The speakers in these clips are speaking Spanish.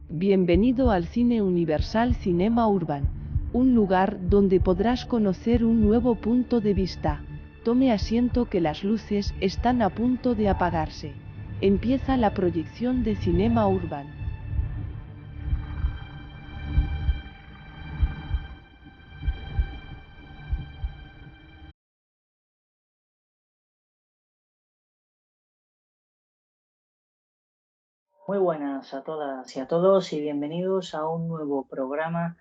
Bienvenido al Cine Universal Cinema Urban, un lugar donde podrás conocer un nuevo punto de vista. Tome asiento que las luces están a punto de apagarse. Empieza la proyección de Cinema Urban. Muy buenas a todas y a todos y bienvenidos a un nuevo programa,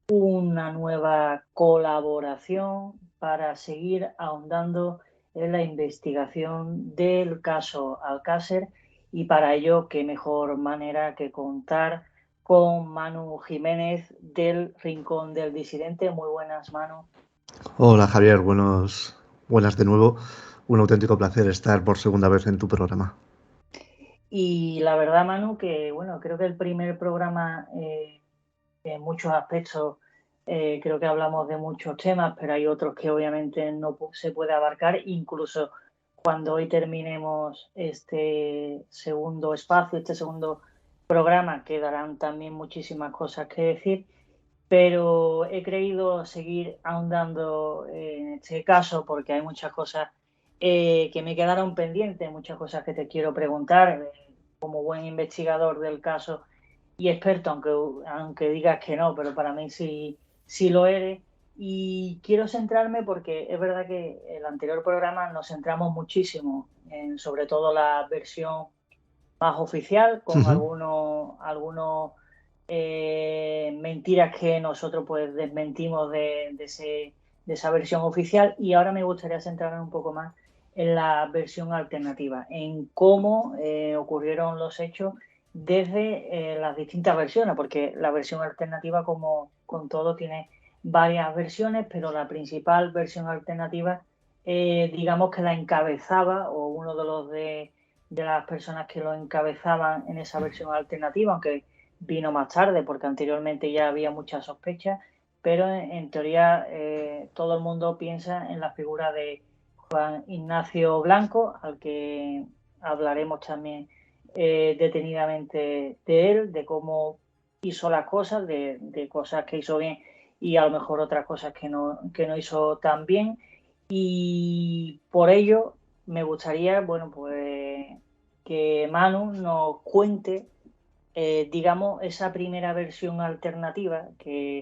una nueva colaboración para seguir ahondando en la investigación del caso Alcácer, y para ello qué mejor manera que contar con Manu Jiménez del Rincón del Disidente. Muy buenas, Manu. Hola Javier, buenas de nuevo. Un auténtico placer estar por segunda vez en tu programa. Y la verdad, Manu, que bueno, creo que el primer programa en muchos aspectos creo que hablamos de muchos temas, pero hay otros que obviamente no se puede abarcar. Incluso cuando hoy terminemos este segundo espacio, este segundo programa, quedarán también muchísimas cosas que decir, pero he creído seguir ahondando en este caso porque hay muchas cosas que me quedaron pendientes, muchas cosas que te quiero preguntar. Como buen investigador del caso y experto, aunque digas que no, pero para mí sí lo eres. Y quiero centrarme porque es verdad que el anterior programa nos centramos muchísimo en sobre todo la versión más oficial, con Ujú. algunos mentiras que nosotros pues desmentimos de esa versión oficial, y ahora me gustaría centrarme un poco más en la versión alternativa, en cómo ocurrieron los hechos desde las distintas versiones, porque la versión alternativa, como con todo, tiene varias versiones, pero la principal versión alternativa, digamos que la encabezaba, o uno de las personas que lo encabezaban en esa versión alternativa, aunque vino más tarde porque anteriormente ya había muchas sospechas, pero en teoría todo el mundo piensa en la figura de Juan Ignacio Blanco, al que hablaremos también detenidamente de él, de cómo hizo las cosas, de cosas que hizo bien y a lo mejor otras cosas que no hizo tan bien. Y por ello me gustaría, bueno, pues que Manu nos cuente, digamos, esa primera versión alternativa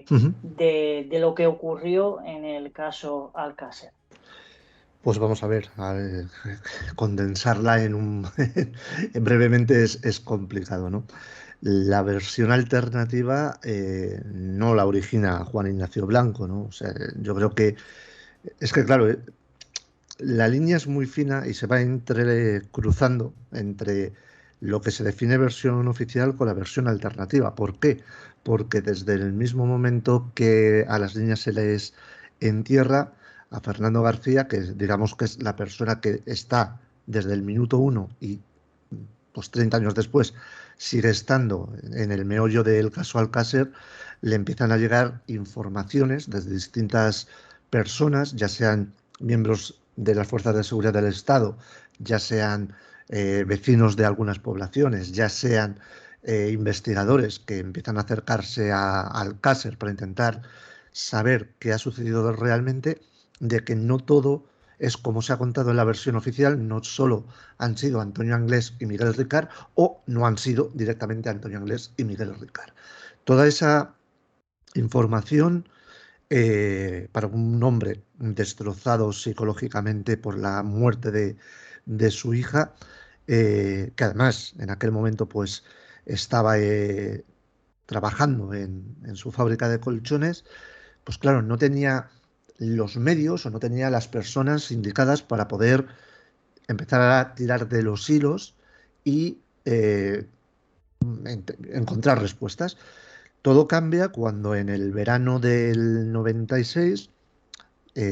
Ujú. de lo que ocurrió en el caso Alcácer. Pues vamos a ver, condensarla brevemente es complicado, ¿no? La versión alternativa no la origina Juan Ignacio Blanco, ¿no? O sea, yo creo que es que, claro, la línea es muy fina y se va entrecruzando entre lo que se define versión oficial con la versión alternativa. ¿Por qué? Porque desde el mismo momento que a las líneas se les entierra, a Fernando García, que digamos que es la persona que está desde el minuto uno y pues 30 años después sigue estando en el meollo del caso Alcácer, le empiezan a llegar informaciones desde distintas personas, ya sean miembros de las fuerzas de seguridad del Estado, ya sean vecinos de algunas poblaciones, ya sean investigadores que empiezan a acercarse a Alcácer para intentar saber qué ha sucedido realmente, de que no todo es como se ha contado en la versión oficial, no solo han sido Antonio Anglés y Miguel Ricard, o no han sido directamente Antonio Anglés y Miguel Ricard. Toda esa información para un hombre destrozado psicológicamente por la muerte de su hija, que además en aquel momento pues estaba trabajando en su fábrica de colchones, pues claro, no tenía los medios o no tenía las personas indicadas para poder empezar a tirar de los hilos y encontrar respuestas. Todo cambia cuando en el verano del 96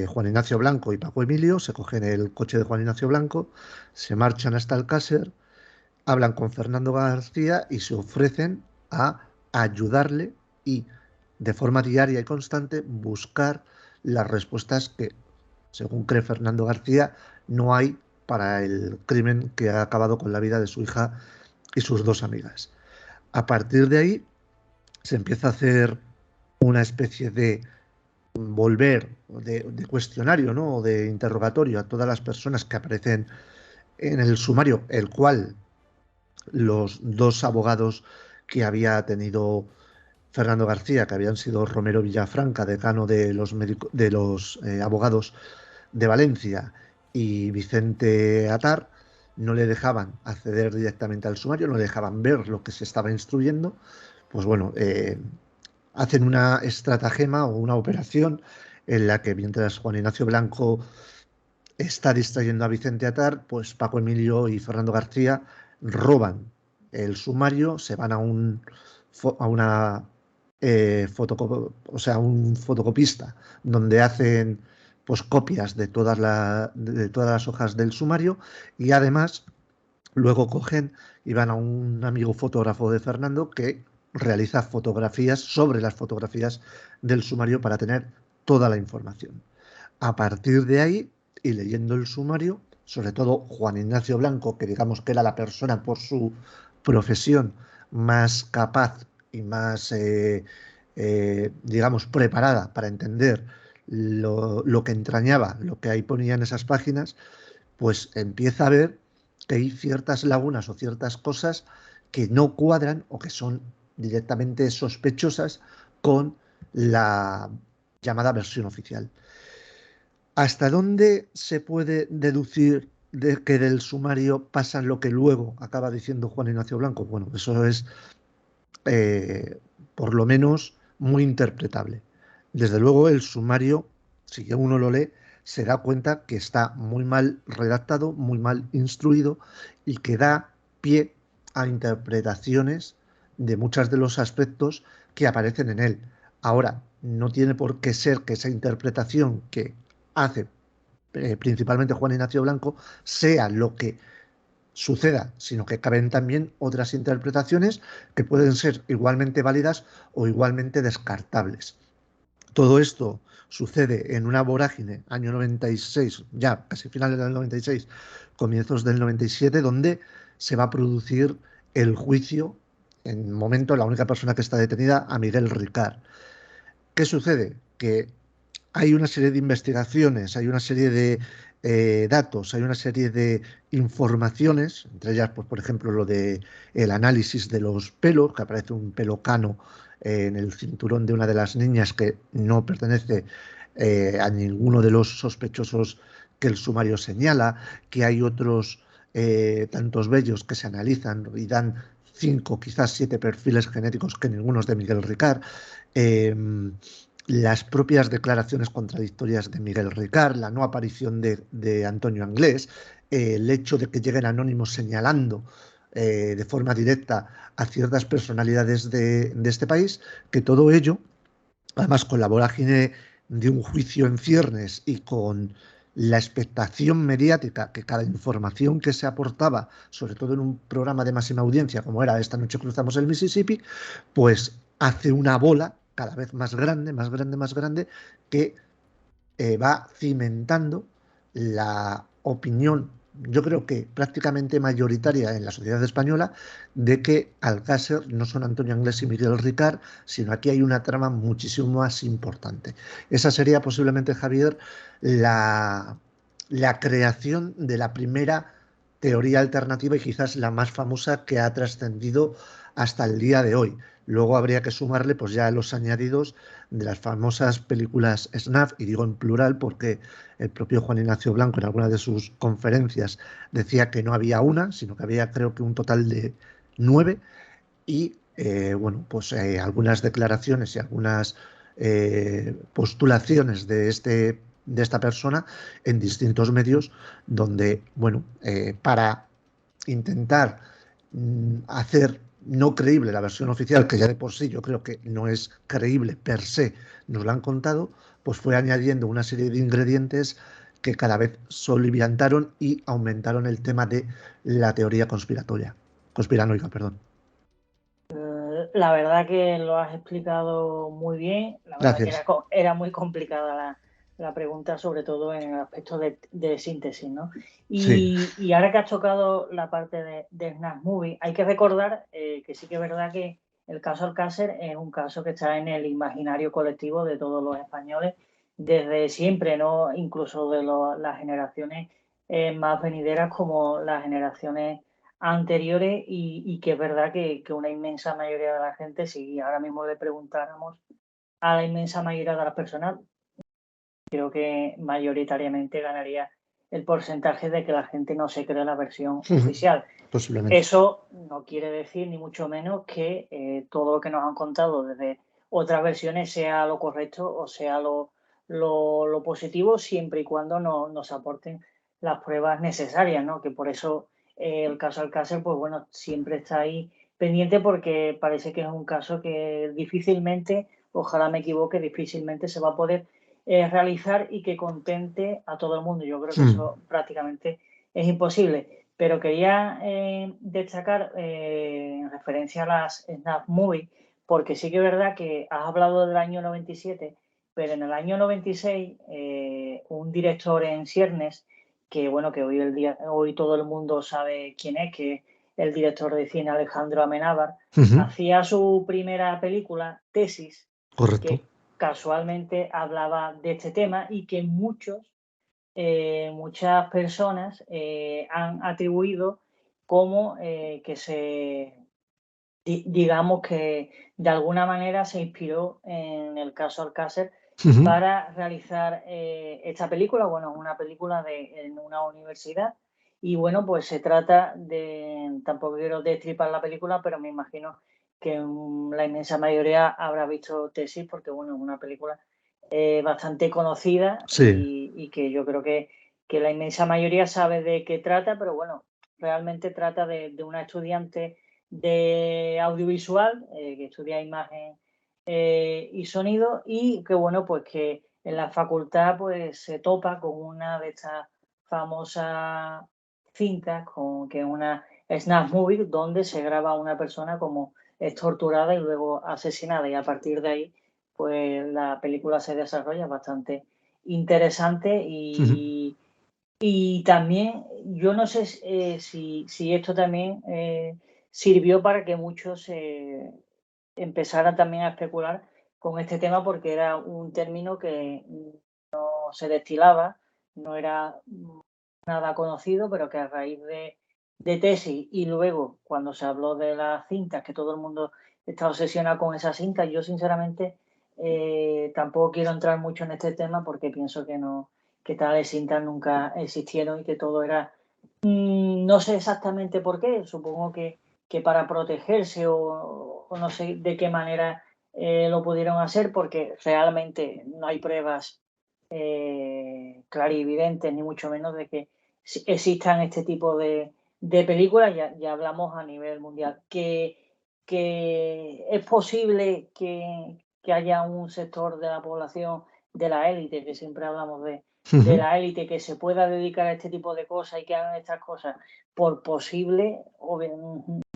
Juan Ignacio Blanco y Paco Emilio se cogen el coche de Juan Ignacio Blanco, se marchan hasta Alcácer, hablan con Fernando García y se ofrecen a ayudarle y de forma diaria y constante buscar las respuestas que, según cree Fernando García, no hay para el crimen que ha acabado con la vida de su hija y sus dos amigas. A partir de ahí, se empieza a hacer una especie de volver, de cuestionario, ¿no? O de interrogatorio a todas las personas que aparecen en el sumario, el cual los dos abogados que había tenido Fernando García, que habían sido Romero Villafranca, decano de los abogados de Valencia, y Vicente Atar, no le dejaban acceder directamente al sumario, no le dejaban ver lo que se estaba instruyendo. Pues bueno, hacen una estratagema o una operación en la que mientras Juan Ignacio Blanco está distrayendo a Vicente Atar, pues Paco Emilio y Fernando García roban el sumario, se van a una o sea, un fotocopista donde hacen pues copias de todas las hojas del sumario, y además luego cogen y van a un amigo fotógrafo de Fernando que realiza fotografías sobre las fotografías del sumario para tener toda la información. A partir de ahí, y leyendo el sumario, sobre todo Juan Ignacio Blanco, que digamos que era la persona por su profesión más capaz y más, digamos, preparada para entender lo que entrañaba, lo que ahí ponía en esas páginas, pues empieza a ver que hay ciertas lagunas o ciertas cosas que no cuadran o que son directamente sospechosas con la llamada versión oficial. ¿Hasta dónde se puede deducir de que del sumario pasa lo que luego acaba diciendo Juan Ignacio Blanco? Bueno, eso es por lo menos muy interpretable. Desde luego el sumario, si uno lo lee, se da cuenta que está muy mal redactado, muy mal instruido, y que da pie a interpretaciones de muchos de los aspectos que aparecen en él. Ahora, no tiene por qué ser que esa interpretación que hace principalmente Juan Ignacio Blanco sea lo que suceda, sino que caben también otras interpretaciones que pueden ser igualmente válidas o igualmente descartables. Todo esto sucede en una vorágine, año 96, ya casi finales del 96, comienzos del 97, donde se va a producir el juicio, en momento la única persona que está detenida, a Miguel Ricard. ¿Qué sucede? Que hay una serie de investigaciones, hay una serie de datos, hay una serie de informaciones, entre ellas, pues, por ejemplo, lo de el análisis de los pelos, que aparece un pelo cano en el cinturón de una de las niñas que no pertenece a ninguno de los sospechosos que el sumario señala, que hay otros tantos vellos que se analizan y dan 5, quizás 7 perfiles genéticos que ninguno es de Miguel Ricard. Eh, las propias declaraciones contradictorias de Miguel Ricard, la no aparición de Antonio Anglés, el hecho de que lleguen anónimos señalando de forma directa a ciertas personalidades de este país, que todo ello, además con la vorágine de un juicio en ciernes y con la expectación mediática que cada información que se aportaba, sobre todo en un programa de máxima audiencia como era Esta noche cruzamos el Mississippi, pues hace una bola cada vez más grande, más grande, más grande, que va cimentando la opinión, yo creo que prácticamente mayoritaria en la sociedad española, de que Alcácer no son Antonio Anglés y Miguel Ricard, sino aquí hay una trama muchísimo más importante. Esa sería posiblemente, Javier, la, la creación de la primera teoría alternativa y quizás la más famosa que ha trascendido hasta el día de hoy. Luego habría que sumarle pues ya los añadidos de las famosas películas Snuff, y digo en plural porque el propio Juan Ignacio Blanco en alguna de sus conferencias decía que no había una, sino que había creo que un total de 9, y bueno, pues algunas declaraciones y algunas postulaciones de esta persona en distintos medios donde, bueno, para intentar hacer no creíble la versión oficial, que ya de por sí yo creo que no es creíble per se, nos la han contado, pues fue añadiendo una serie de ingredientes que cada vez soliviantaron y aumentaron el tema de la teoría conspiranoica, perdón. La verdad que lo has explicado muy bien. La verdad que Gracias. era muy complicada la pregunta, sobre todo en el aspecto de síntesis, ¿no? Sí, Y ahora que has tocado la parte de Snap Movie, hay que recordar que sí que es verdad que el caso Alcácer es un caso que está en el imaginario colectivo de todos los españoles desde siempre, ¿no? Incluso de las generaciones más venideras como las generaciones anteriores y que es verdad que una inmensa mayoría de la gente, si ahora mismo le preguntáramos a la inmensa mayoría de las personas, creo que mayoritariamente ganaría el porcentaje de que la gente no se cree la versión oficial. Posiblemente. Eso no quiere decir ni mucho menos que todo lo que nos han contado desde otras versiones sea lo correcto o sea lo positivo, siempre y cuando nos aporten las pruebas necesarias, ¿no? Que por eso el caso Alcácer, pues bueno, siempre está ahí pendiente porque parece que es un caso que difícilmente, ojalá me equivoque, difícilmente se va a poder realizar y que contente a todo el mundo. Yo creo que eso prácticamente es imposible. Pero quería destacar en referencia a las Snap Movie, porque sí que es verdad que has hablado del año 97, pero en el año 96 un director en ciernes, que bueno, que hoy todo el mundo sabe quién es, que es el director de cine Alejandro Amenábar, hacía su primera película, Tesis, Correcto. que casualmente hablaba de este tema y que muchas personas han atribuido como digamos que de alguna manera se inspiró en el caso Alcácer para realizar esta película. Bueno, una película en una universidad y bueno, pues se trata de, tampoco quiero destripar la película, pero me imagino que la inmensa mayoría habrá visto Tesis porque bueno, es una película bastante conocida y que yo creo que la inmensa mayoría sabe de qué trata, pero bueno, realmente trata de una estudiante de audiovisual que estudia imagen y sonido y que bueno, pues que en la facultad pues se topa con una de estas famosas cintas, que es una Snap Movie, donde se graba a una persona como es torturada y luego asesinada y a partir de ahí pues la película se desarrolla bastante interesante y también yo no sé si esto también sirvió para que muchos empezaran también a especular con este tema porque era un término que no se destilaba, no era nada conocido, pero que a raíz de tesis y luego cuando se habló de las cintas, que todo el mundo está obsesionado con esas cintas, yo sinceramente tampoco quiero entrar mucho en este tema porque pienso que no, que tales cintas nunca existieron y que todo era, no sé exactamente por qué, supongo que para protegerse o no sé de qué manera lo pudieron hacer porque realmente no hay pruebas clarividentes ni mucho menos de que existan este tipo de películas, ya hablamos a nivel mundial, que es posible que haya un sector de la población de la élite, que siempre hablamos de la élite, que se pueda dedicar a este tipo de cosas y que hagan estas cosas por posible,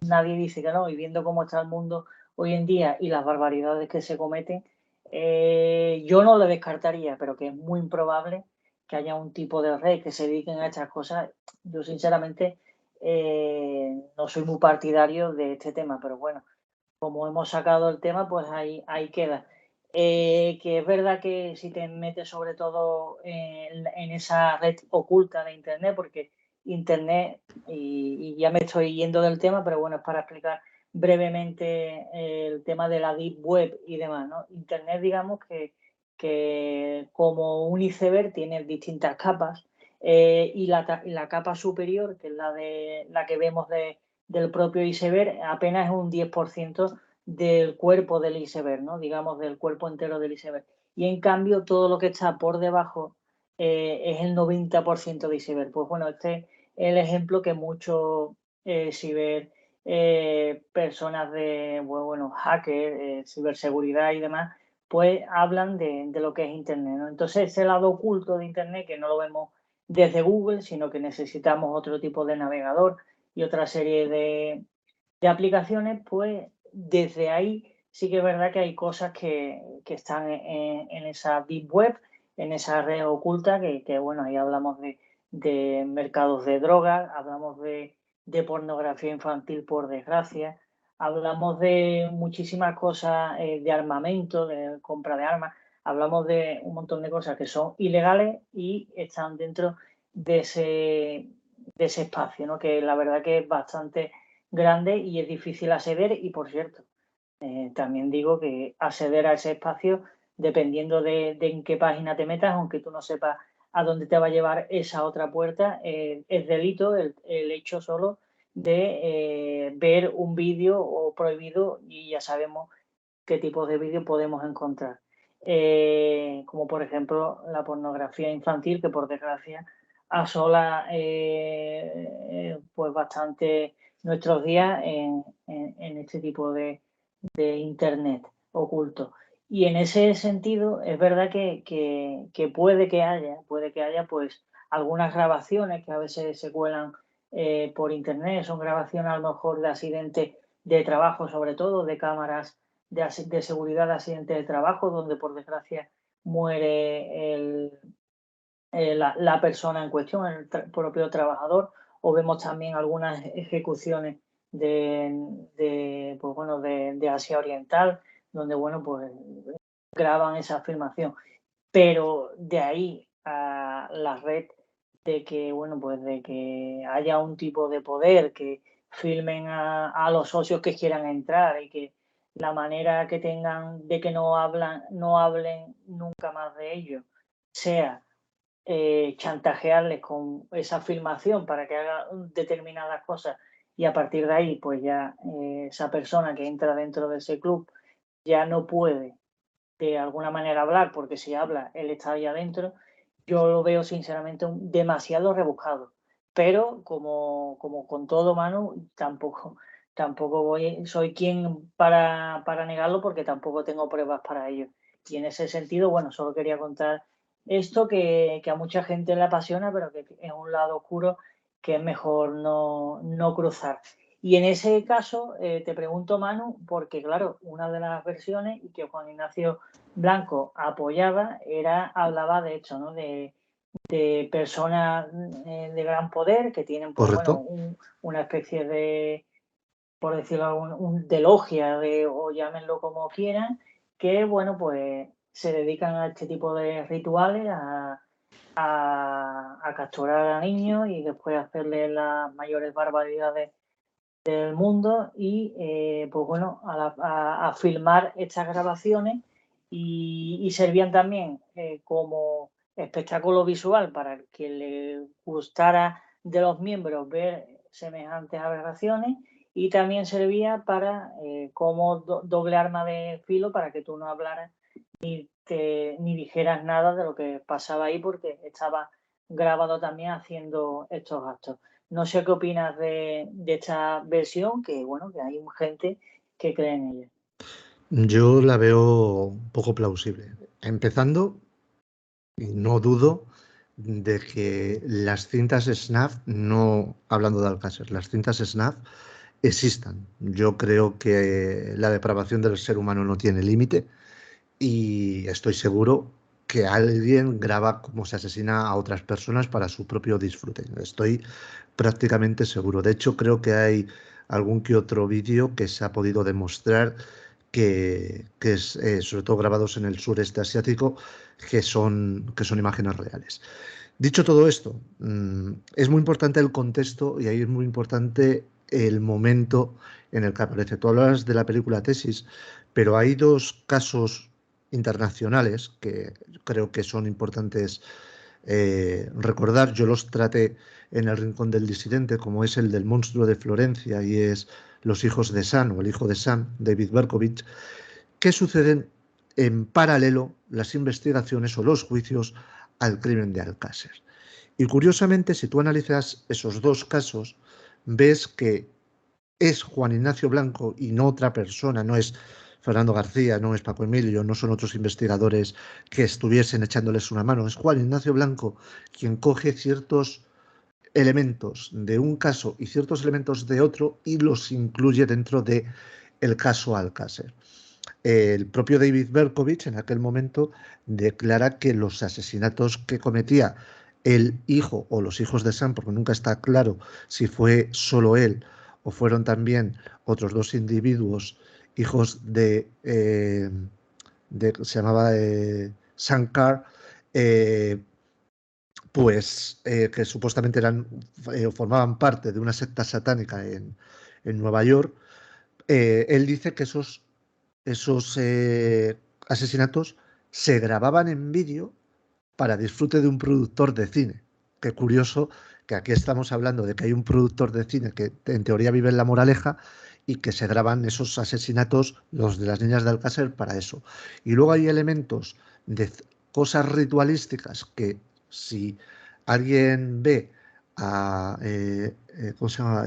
nadie dice que no, y viendo cómo está el mundo hoy en día y las barbaridades que se cometen, yo no lo descartaría, pero que es muy improbable que haya un tipo de red que se dediquen a estas cosas. Yo sinceramente no soy muy partidario de este tema, pero bueno, como hemos sacado el tema, pues ahí queda. Que es verdad que si te metes sobre todo en esa red oculta de Internet, porque Internet, y ya me estoy yendo del tema, pero bueno, es para explicar brevemente el tema de la Deep Web y demás, ¿no? Internet, digamos que como un iceberg tiene distintas capas y la capa superior, que es la que vemos del propio iceberg, apenas es un 10% del cuerpo del iceberg, ¿no? Digamos, del cuerpo entero del iceberg. Y en cambio, todo lo que está por debajo es el 90% de iceberg. Pues bueno, este es el ejemplo que muchos ciber personas de, bueno, hackers, ciberseguridad y demás, pues hablan de lo que es Internet, ¿no? Entonces, ese lado oculto de Internet que no lo vemos desde Google, sino que necesitamos otro tipo de navegador y otra serie de aplicaciones, pues desde ahí sí que es verdad que hay cosas que están en esa Deep Web, en esa red oculta, que bueno, ahí hablamos de mercados de drogas, hablamos de pornografía infantil, por desgracia, hablamos de muchísimas cosas de armamento, de compra de armas, hablamos de un montón de cosas que son ilegales y están dentro de ese espacio, ¿no? Que la verdad que es bastante grande y es difícil acceder. Y por cierto, también digo que acceder a ese espacio, dependiendo de en qué página te metas, aunque tú no sepas a dónde te va a llevar esa otra puerta, es delito el hecho solo de ver un vídeo o prohibido, y ya sabemos qué tipo de vídeo podemos encontrar. Como por ejemplo la pornografía infantil, que por desgracia asola pues bastante nuestros días en este tipo de internet oculto. Y en ese sentido es verdad que puede que haya pues algunas grabaciones que a veces se cuelan por internet, son grabaciones a lo mejor de accidentes de trabajo, sobre todo de cámaras de seguridad de accidentes de trabajo, donde por desgracia muere la persona en cuestión, el propio trabajador, o vemos también algunas ejecuciones pues bueno, de Asia Oriental, donde bueno, pues graban esa filmación. Pero de ahí a la red de que, bueno, pues de que haya un tipo de poder, que filmen a los socios que quieran entrar y que la manera que tengan de que no hablen nunca más de ello sea chantajearles con esa filmación para que haga determinadas cosas, y a partir de ahí pues ya esa persona que entra dentro de ese club ya no puede de alguna manera hablar, porque si habla él está ahí adentro. Yo lo veo sinceramente demasiado rebuscado, pero como con todo, Manu, tampoco soy quien para negarlo, porque tampoco tengo pruebas para ello. Y en ese sentido, bueno, solo quería contar esto que a mucha gente le apasiona, pero que es un lado oscuro que es mejor no cruzar. Y en ese caso, te pregunto, Manu, porque claro, una de las versiones, y que Juan Ignacio Blanco apoyaba, hablaba de hecho, ¿no? De personas de gran poder que tienen, pues ¿Correcto? bueno, una especie de, por decirlo, de logia, o llámenlo como quieran, que bueno, pues se dedican a este tipo de rituales, a capturar a niños y después hacerles las mayores barbaridades del mundo, y pues bueno, a filmar estas grabaciones, y servían también como espectáculo visual para el que le gustara de los miembros ver semejantes aberraciones, y también servía para como doble arma de filo para que tú no hablaras ni dijeras nada de lo que pasaba ahí, porque estaba grabado también haciendo estos actos. No sé qué opinas de esta versión, que bueno, que hay gente que cree en ella. Yo la veo poco plausible. Empezando, y no dudo de que las cintas SNAF, no hablando de Alcácer, las cintas SNAF existan. Yo creo que la depravación del ser humano no tiene límite y estoy seguro que alguien graba cómo se asesina a otras personas para su propio disfrute. Estoy prácticamente seguro. De hecho, creo que hay algún que otro vídeo que se ha podido demostrar que es, sobre todo grabados en el sureste asiático, que son imágenes reales. Dicho todo esto, es muy importante el contexto y ahí es muy importante el momento en el que aparece. Tú hablas de la película Tesis, pero hay dos casos internacionales que creo que son importantes recordar. Yo los traté en el Rincón del Disidente, como es el del monstruo de Florencia y es Los hijos de Sam o el hijo de Sam, David Berkowitz, que suceden en paralelo las investigaciones o los juicios al crimen de Alcácer. Y curiosamente, si tú analizas esos dos casos, ves que es Juan Ignacio Blanco y no otra persona, no es Fernando García, no es Paco Emilio, no son otros investigadores que estuviesen echándoles una mano, es Juan Ignacio Blanco quien coge ciertos elementos de un caso y ciertos elementos de otro y los incluye dentro de el caso Alcácer. El propio David Berkowitz en aquel momento declara que los asesinatos que cometía el hijo o los hijos de Sam, porque nunca está claro si fue solo él o fueron también otros dos individuos, hijos se llamaba Shankar, que supuestamente formaban parte de una secta satánica en Nueva York. Él dice que esos asesinatos se grababan en vídeo para disfrute de un productor de cine. Qué curioso que aquí estamos hablando de que hay un productor de cine que en teoría vive en La Moraleja y que se graban esos asesinatos, los de las niñas de Alcácer, para eso. Y luego hay elementos de cosas ritualísticas que si alguien ve ¿cómo se llama?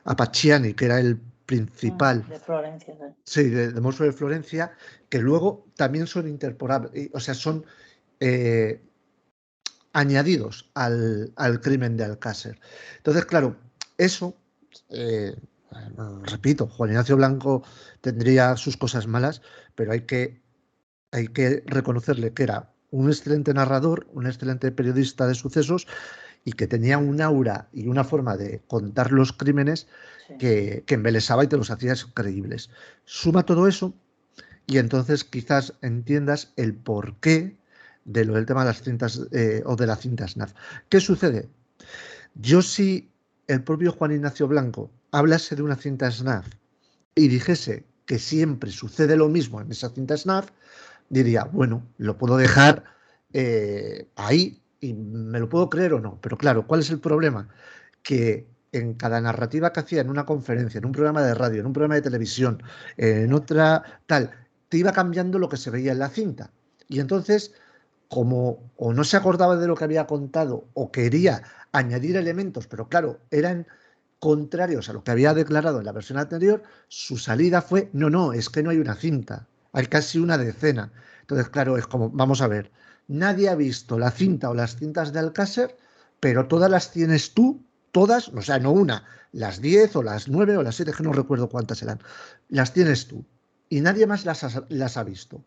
A Pacciani, que era el principal, De Florencia, ¿sí? sí, de Monstruo de Florencia, que luego también son interpolables, o sea, son eh, añadidos al crimen de Alcácer. Entonces, claro, eso, eh, repito, Juan Ignacio Blanco tendría sus cosas malas, pero hay que reconocerle que era un excelente narrador, un excelente periodista de sucesos y que tenía un aura y una forma de contar los crímenes Sí. que embelesaba y te los hacías creíbles. Suma todo eso y entonces quizás entiendas el porqué de lo del tema de las cintas o de la cinta SNAF. ¿Qué sucede? Yo si el propio Juan Ignacio Blanco hablase de una cinta SNAF y dijese que siempre sucede lo mismo en esa cinta SNAF, diría, bueno, lo puedo dejar ahí y me lo puedo creer o no. Pero claro, ¿cuál es el problema? Que en cada narrativa que hacía en una conferencia, en un programa de radio, en un programa de televisión, en otra tal, te iba cambiando lo que se veía en la cinta. Y entonces, como o no se acordaba de lo que había contado o quería añadir elementos, pero claro, eran contrarios a lo que había declarado en la versión anterior, su salida fue, no, no, es que no hay una cinta, hay casi una decena. Entonces, claro, es como, vamos a ver, nadie ha visto la cinta o las cintas de Alcácer, pero todas las tienes tú, todas, o sea, no una, las 10 o las 9 o las 7, que no recuerdo cuántas eran, las tienes tú y nadie más las ha visto.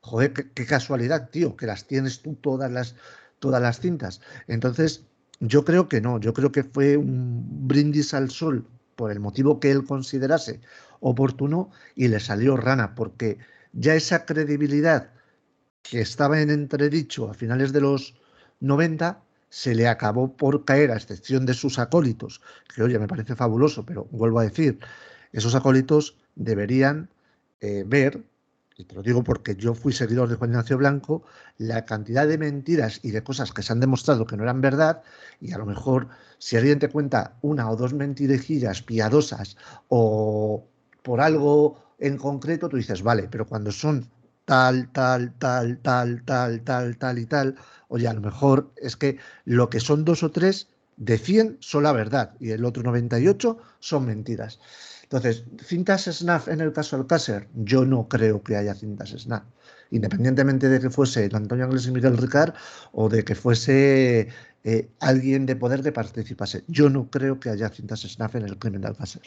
Joder, qué casualidad, tío, que las tienes tú todas las cintas. Entonces, yo creo que no, yo creo que fue un brindis al sol por el motivo que él considerase oportuno y le salió rana, porque ya esa credibilidad que estaba en entredicho a finales de los 90 se le acabó por caer, a excepción de sus acólitos, que oye, me parece fabuloso, pero vuelvo a decir, esos acólitos deberían ver, y te lo digo porque yo fui seguidor de Juan Ignacio Blanco, la cantidad de mentiras y de cosas que se han demostrado que no eran verdad, y a lo mejor si alguien te cuenta una o dos mentirijillas piadosas o por algo en concreto, tú dices, vale, pero cuando son tal y tal, oye, a lo mejor es que lo que son dos o tres de 100 son la verdad y el otro 98 son mentiras. Entonces, cintas SNAF en el caso Alcácer, yo no creo que haya cintas SNAF, independientemente de que fuese el Antonio Anglés y Miguel Ricard o de que fuese alguien de poder que participase. Yo no creo que haya cintas SNAF en el crimen de Alcácer.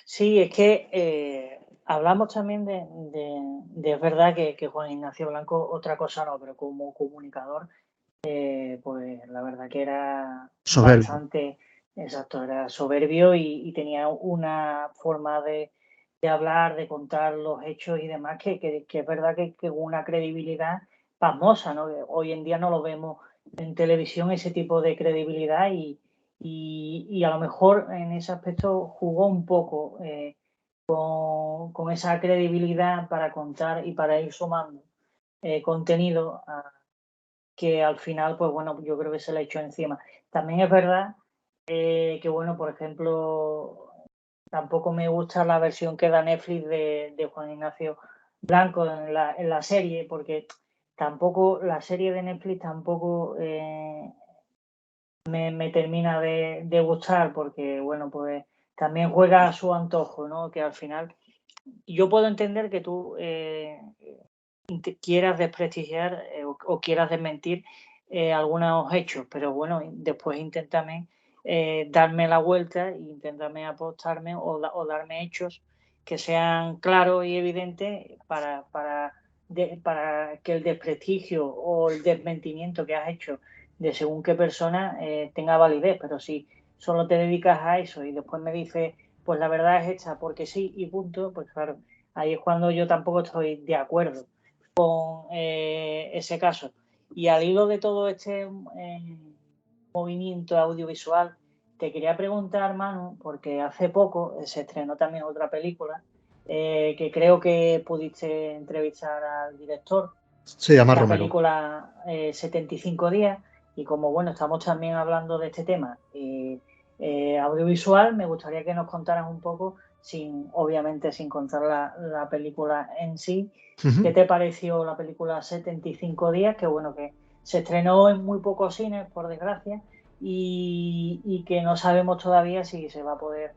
Sí, es que hablamos también es verdad que Juan Ignacio Blanco, otra cosa no, pero como comunicador, pues la verdad que era Soberbio. bastante, exacto, era soberbio y tenía una forma de hablar, de contar los hechos y demás, que es verdad que una credibilidad pasmosa, ¿no? Hoy en día no lo vemos en televisión ese tipo de credibilidad y a lo mejor en ese aspecto jugó un poco con esa credibilidad para contar y para ir sumando contenido que al final, pues bueno, yo creo que se le echó encima. También es verdad que, bueno, por ejemplo, tampoco me gusta la versión que da Netflix de Juan Ignacio Blanco en la serie, porque tampoco, la serie de Netflix tampoco me termina de gustar, porque, bueno, pues también juega a su antojo, ¿no? Que al final, yo puedo entender que tú quieras desprestigiar o quieras desmentir algunos hechos, pero bueno, después inténtame darme la vuelta e inténtame apostarme o darme hechos que sean claros y evidentes para que el desprestigio o el desmentimiento que has hecho de según qué persona tenga validez. Pero si solo te dedicas a eso y después me dices, pues la verdad es esta, porque sí y punto, pues claro, ahí es cuando yo tampoco estoy de acuerdo con ese caso. Y al hilo de todo este movimiento audiovisual, te quería preguntar, Manu, porque hace poco se estrenó también otra película que creo que pudiste entrevistar al director, Se llama la Romero. película 75 días, y como bueno, estamos también hablando de este tema audiovisual, me gustaría que nos contaras un poco, obviamente sin contar la película en sí, ¿qué te pareció la película 75 días? Que bueno, que se estrenó en muy pocos cines, por desgracia, y que no sabemos todavía si se va a poder,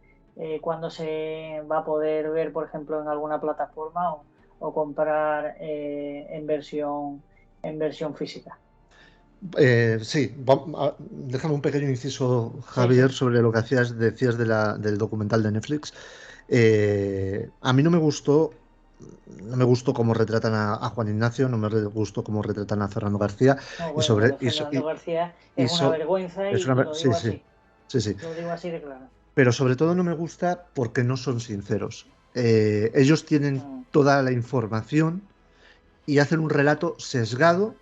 cuándo se va a poder ver, por ejemplo, en alguna plataforma o comprar en versión física. Sí, déjame un pequeño inciso, Sí, Javier, sí. sobre lo que decías del documental de Netflix. A mí no me gustó cómo retratan a Juan Ignacio, no me gustó cómo retratan a Fernando García No, y bueno, lo sobre de Fernando García y es una vergüenza es y lo sí, digo sí, así. sí, sí. Lo digo así de claro. Pero sobre todo no me gusta porque no son sinceros. Ellos tienen Mm. toda la información y hacen un relato sesgado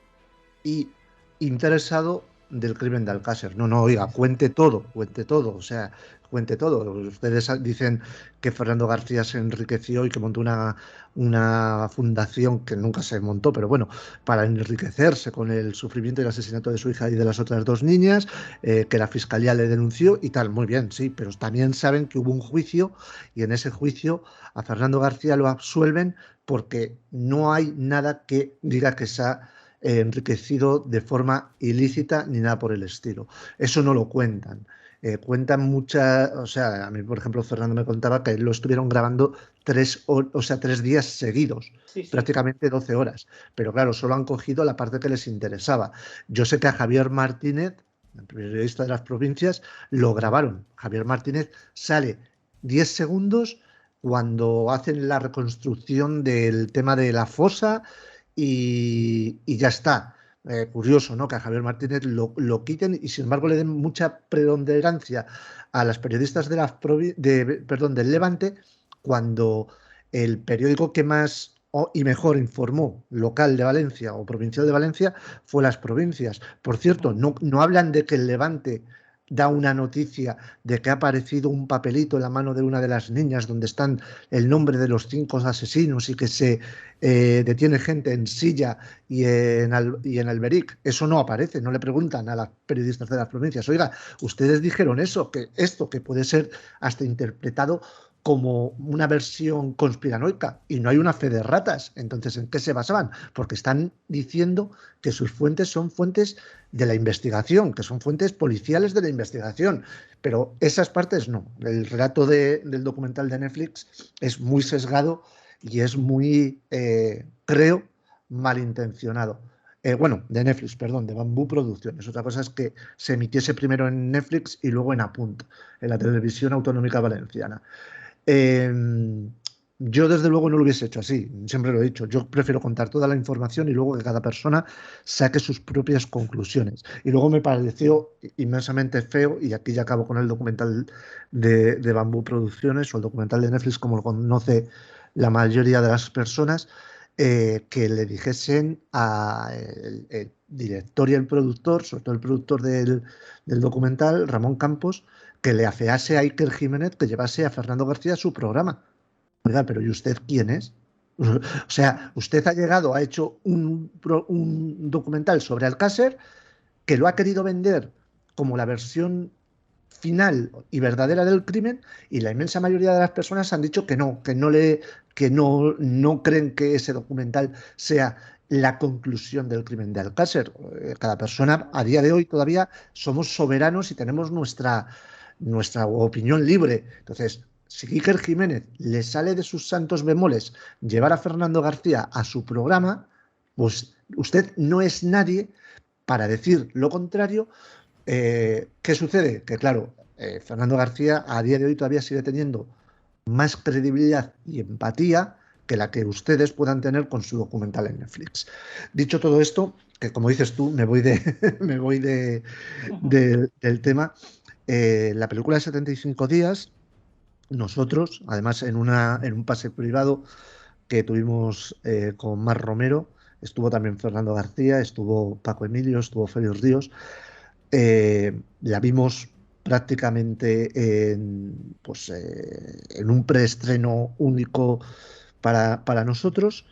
y interesado del crimen de Alcácer. No, no, oiga, cuente todo, o sea, cuente todo. Ustedes dicen que Fernando García se enriqueció y que montó una fundación que nunca se montó, pero bueno, para enriquecerse con el sufrimiento y el asesinato de su hija y de las otras dos niñas, que la fiscalía le denunció y tal, muy bien, sí, pero también saben que hubo un juicio y en ese juicio a Fernando García lo absuelven porque no hay nada que diga que se ha enriquecido de forma ilícita ni nada por el estilo. Eso no lo cuentan. Cuentan muchas, o sea, a mí, por ejemplo, Fernando me contaba que lo estuvieron grabando 3 días seguidos, Sí, sí. prácticamente 12 horas. Pero claro, solo han cogido la parte que les interesaba. Yo sé que a Javier Martínez, el periodista de las provincias, lo grabaron. Javier Martínez sale 10 segundos cuando hacen la reconstrucción del tema de la fosa y ya está. Curioso, ¿no? Que a Javier Martínez lo quiten y sin embargo le den mucha preponderancia a las periodistas del Levante cuando el periódico que más y mejor informó local de Valencia o provincial de Valencia fue Las Provincias. Por cierto, no hablan de que el Levante da una noticia de que ha aparecido un papelito en la mano de una de las niñas donde están el nombre de los 5 asesinos y que se detiene gente en Silla y en Alberic. Eso no aparece, no le preguntan a las periodistas de las provincias, oiga, ustedes dijeron eso, que esto que puede ser hasta interpretado como una versión conspiranoica y no hay una fe de ratas. Entonces, ¿en qué se basaban? Porque están diciendo que sus fuentes son fuentes de la investigación, que son fuentes policiales de la investigación. Pero esas partes no. El relato del documental de Netflix es muy sesgado y es muy, creo, malintencionado. Bueno, de Netflix, perdón, de Bambú Producciones. Otra cosa es que se emitiese primero en Netflix y luego en Apunt, en la televisión autonómica valenciana. Eh, yo desde luego no lo hubiese hecho así, siempre lo he dicho. Yo prefiero contar toda la información y luego que cada persona saque sus propias conclusiones. Y luego me pareció inmensamente feo, y aquí ya acabo con el documental de Bambú Producciones o el documental de Netflix, como lo conoce la mayoría de las personas, que le dijesen al director y el productor, sobre todo el productor del documental, Ramón Campos, que le afease a Iker Jiménez que llevase a Fernando García a su programa. Oiga, pero ¿y usted quién es? O sea, usted ha llegado, ha hecho un documental sobre Alcácer que lo ha querido vender como la versión final y verdadera del crimen y la inmensa mayoría de las personas han dicho que no creen que ese documental sea la conclusión del crimen de Alcácer. Cada persona a día de hoy todavía somos soberanos y tenemos nuestra opinión libre. Entonces, si Iker Jiménez le sale de sus santos bemoles llevar a Fernando García a su programa, pues usted no es nadie para decir lo contrario. ¿Qué sucede? Que claro, Fernando García a día de hoy todavía sigue teniendo más credibilidad y empatía que la que ustedes puedan tener con su documental en Netflix. Dicho todo esto, que como dices tú, me voy del tema. La película de 75 días, nosotros, además en un pase privado que tuvimos con Mar Romero, estuvo también Fernando García, estuvo Paco Emilio, estuvo Félix Ríos, la vimos prácticamente en un preestreno único para nosotros.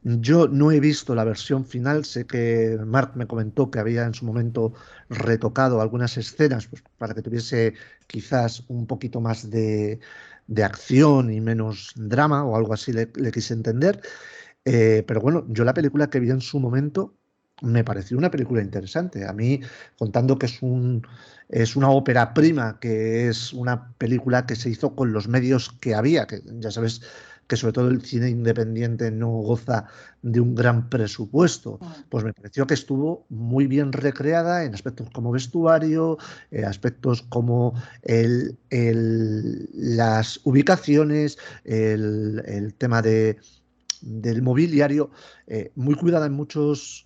Yo no he visto la versión final, sé que Marc me comentó que había en su momento retocado algunas escenas pues, para que tuviese quizás un poquito más de acción y menos drama o algo así le quise entender. Pero bueno, yo la película que vi en su momento me pareció una película interesante. A mí, contando que es una ópera prima, que es una película que se hizo con los medios que había, que ya sabes que sobre todo el cine independiente no goza de un gran presupuesto, pues me pareció que estuvo muy bien recreada en aspectos como vestuario, aspectos como las ubicaciones, el tema del mobiliario, muy cuidada en muchos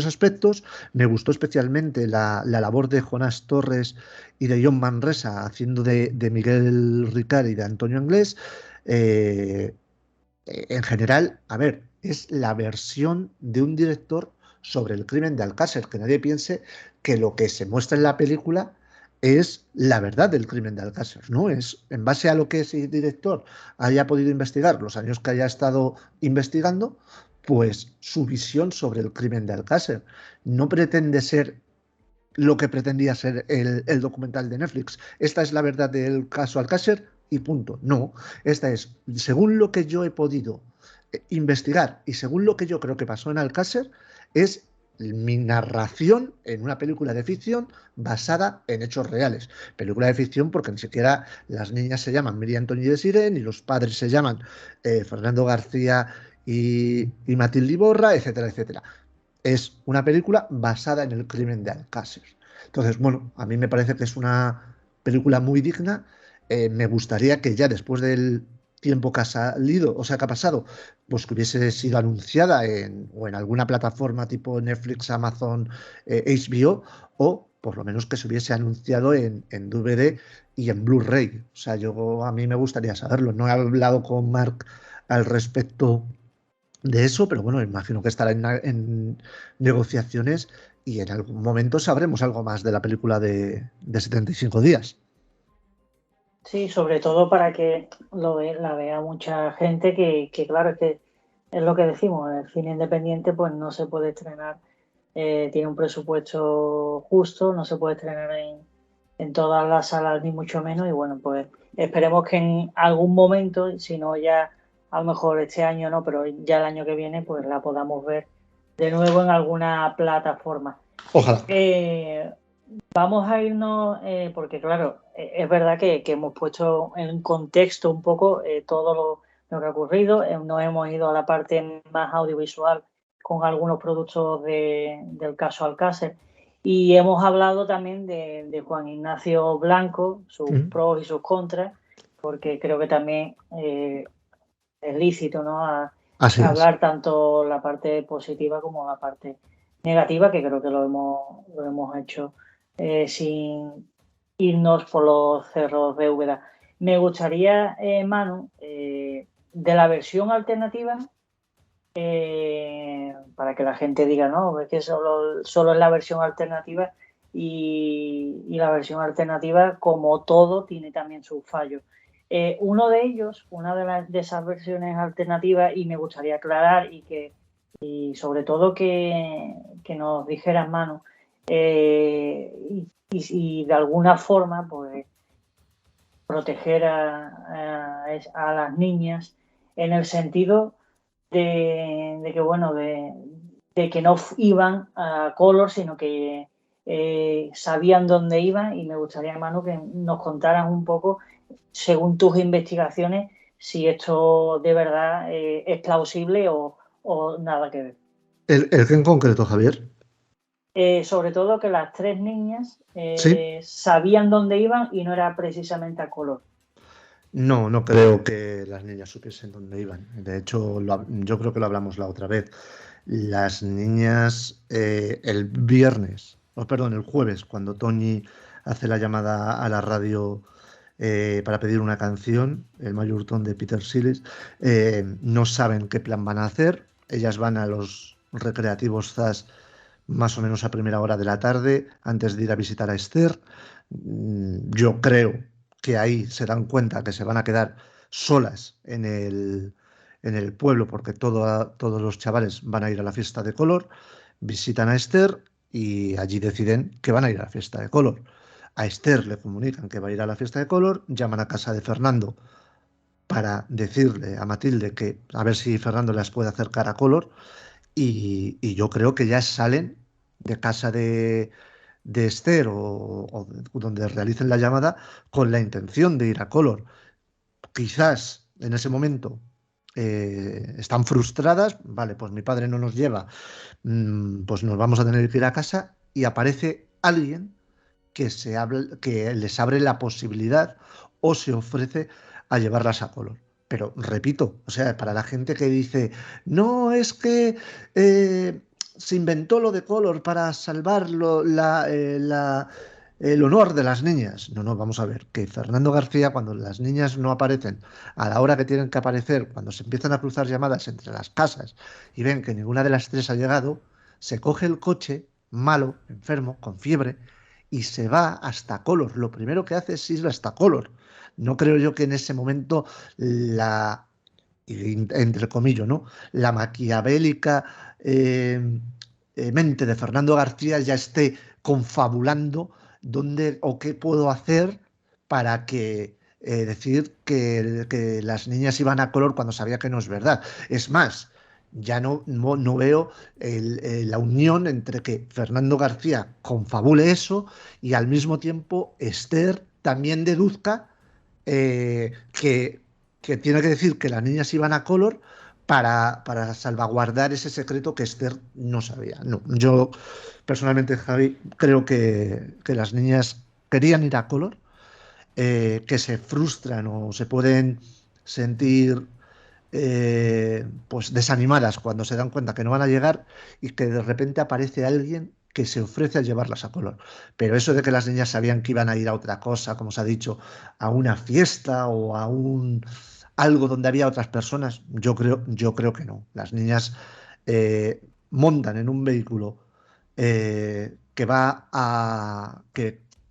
aspectos. Me gustó especialmente la labor de Jonás Torres y de John Manresa haciendo de Miguel Ricard y de Antonio Anglés. Eh, en general, a ver, es la versión de un director sobre el crimen de Alcácer, que nadie piense que lo que se muestra en la película es la verdad del crimen de Alcácer, ¿no? Es en base a lo que ese director haya podido investigar, los años que haya estado investigando, pues su visión sobre el crimen de Alcácer. No pretende ser lo que pretendía ser el documental de Netflix. Esta es la verdad del caso Alcácer y punto. No, esta es, según lo que yo he podido investigar y según lo que yo creo que pasó en Alcácer, es mi narración en una película de ficción basada en hechos reales. Película de ficción porque ni siquiera las niñas se llaman Miriam Antoñí de Siré, ni los padres se llaman Fernando García y Matilde Iborra, etcétera, etcétera. Es una película basada en el crimen de Alcácer. Entonces, bueno, a mí me parece que es una película muy digna. Me gustaría que ya después del tiempo que ha salido, o sea, que ha pasado, pues que hubiese sido anunciada o en alguna plataforma tipo Netflix, Amazon, HBO, o por lo menos que se hubiese anunciado en DVD y en Blu-ray. O sea, a mí me gustaría saberlo. No he hablado con Marc al respecto de eso, pero bueno, imagino que estará en negociaciones y en algún momento sabremos algo más de la película de 75 días. Sí, sobre todo para que la vea mucha gente que claro, es que es lo que decimos, el cine independiente pues no se puede estrenar, tiene un presupuesto justo, no se puede estrenar en todas las salas ni mucho menos y bueno, pues esperemos que en algún momento, si no ya a lo mejor este año no, pero ya el año que viene pues la podamos ver de nuevo en alguna plataforma. Ojalá. Vamos a irnos, porque claro, es verdad que hemos puesto en contexto un poco todo lo que ha ocurrido. Nos hemos ido a la parte más audiovisual con algunos productos del caso Alcácer y hemos hablado también de Juan Ignacio Blanco, sus pros y sus contras, porque creo que también es lícito, ¿no? Hablar tanto la parte positiva como la parte negativa, que creo que lo hemos hecho sin irnos por los cerros de Úbeda. Me gustaría, Manu, de la versión alternativa, para que la gente diga, no, es que solo es la versión alternativa y la versión alternativa, como todo, tiene también sus fallos. Uno de ellos, de esas versiones alternativas, y me gustaría aclarar y sobre todo que nos dijeras, Manu, y de alguna forma pues proteger a las niñas en el sentido de que bueno de que no iban a color, sino que sabían dónde iban, y me gustaría, Manu, que nos contaras un poco, según tus investigaciones, si esto de verdad es plausible o nada que ver. ¿El qué en concreto, Javier? Sobre todo que las tres niñas ¿Sí? sabían dónde iban y no era precisamente a color. No creo que las niñas supiesen dónde iban. De hecho, yo creo que lo hablamos la otra vez. Las niñas el viernes perdón, el jueves, cuando Tony hace la llamada a la radio para pedir una canción, el Mayurton de Peter Sillis, no saben qué plan van a hacer. Ellas van a los recreativos ZAS más o menos a primera hora de la tarde, antes de ir a visitar a Esther. Yo creo que ahí se dan cuenta que se van a quedar solas en el pueblo, porque todos los chavales van a ir a la fiesta de color, visitan a Esther y allí deciden que van a ir a la fiesta de color. A Esther le comunican que va a ir a la fiesta de color, llaman a casa de Fernando para decirle a Matilde que a ver si Fernando las puede acercar a color y yo creo que ya salen de casa de Esther o donde realicen la llamada con la intención de ir a color. Quizás en ese momento están frustradas, vale, pues mi padre no nos lleva, pues nos vamos a tener que ir a casa y aparece alguien que les abre la posibilidad o se ofrece a llevarlas a color. Pero repito, o sea, para la gente que dice, no, es que se inventó lo de color para salvar el honor de las niñas. No, no, vamos a ver, que Fernando García, cuando las niñas no aparecen a la hora que tienen que aparecer, cuando se empiezan a cruzar llamadas entre las casas y ven que ninguna de las tres ha llegado, se coge el coche, malo, enfermo, con fiebre, y se va hasta Color. Lo primero que hace es ir hasta Color. No creo yo que en ese momento entre comillas, ¿no? La maquiavélica mente de Fernando García ya esté confabulando dónde o qué puedo hacer para que decir que las niñas iban a color cuando sabía que no es verdad. Es más, ya no veo la unión entre que Fernando García confabule eso y al mismo tiempo Esther también deduzca que tiene que decir que las niñas iban a color para salvaguardar ese secreto que Esther no sabía. No, yo personalmente, Javi, creo que las niñas querían ir a color, que se frustran o se pueden sentir pues desanimadas cuando se dan cuenta que no van a llegar y que de repente aparece alguien que se ofrece a llevarlas a color. Pero eso de que las niñas sabían que iban a ir a otra cosa, como se ha dicho, a una fiesta o a un algo donde había otras personas, yo creo que no. Las niñas montan en un vehículo que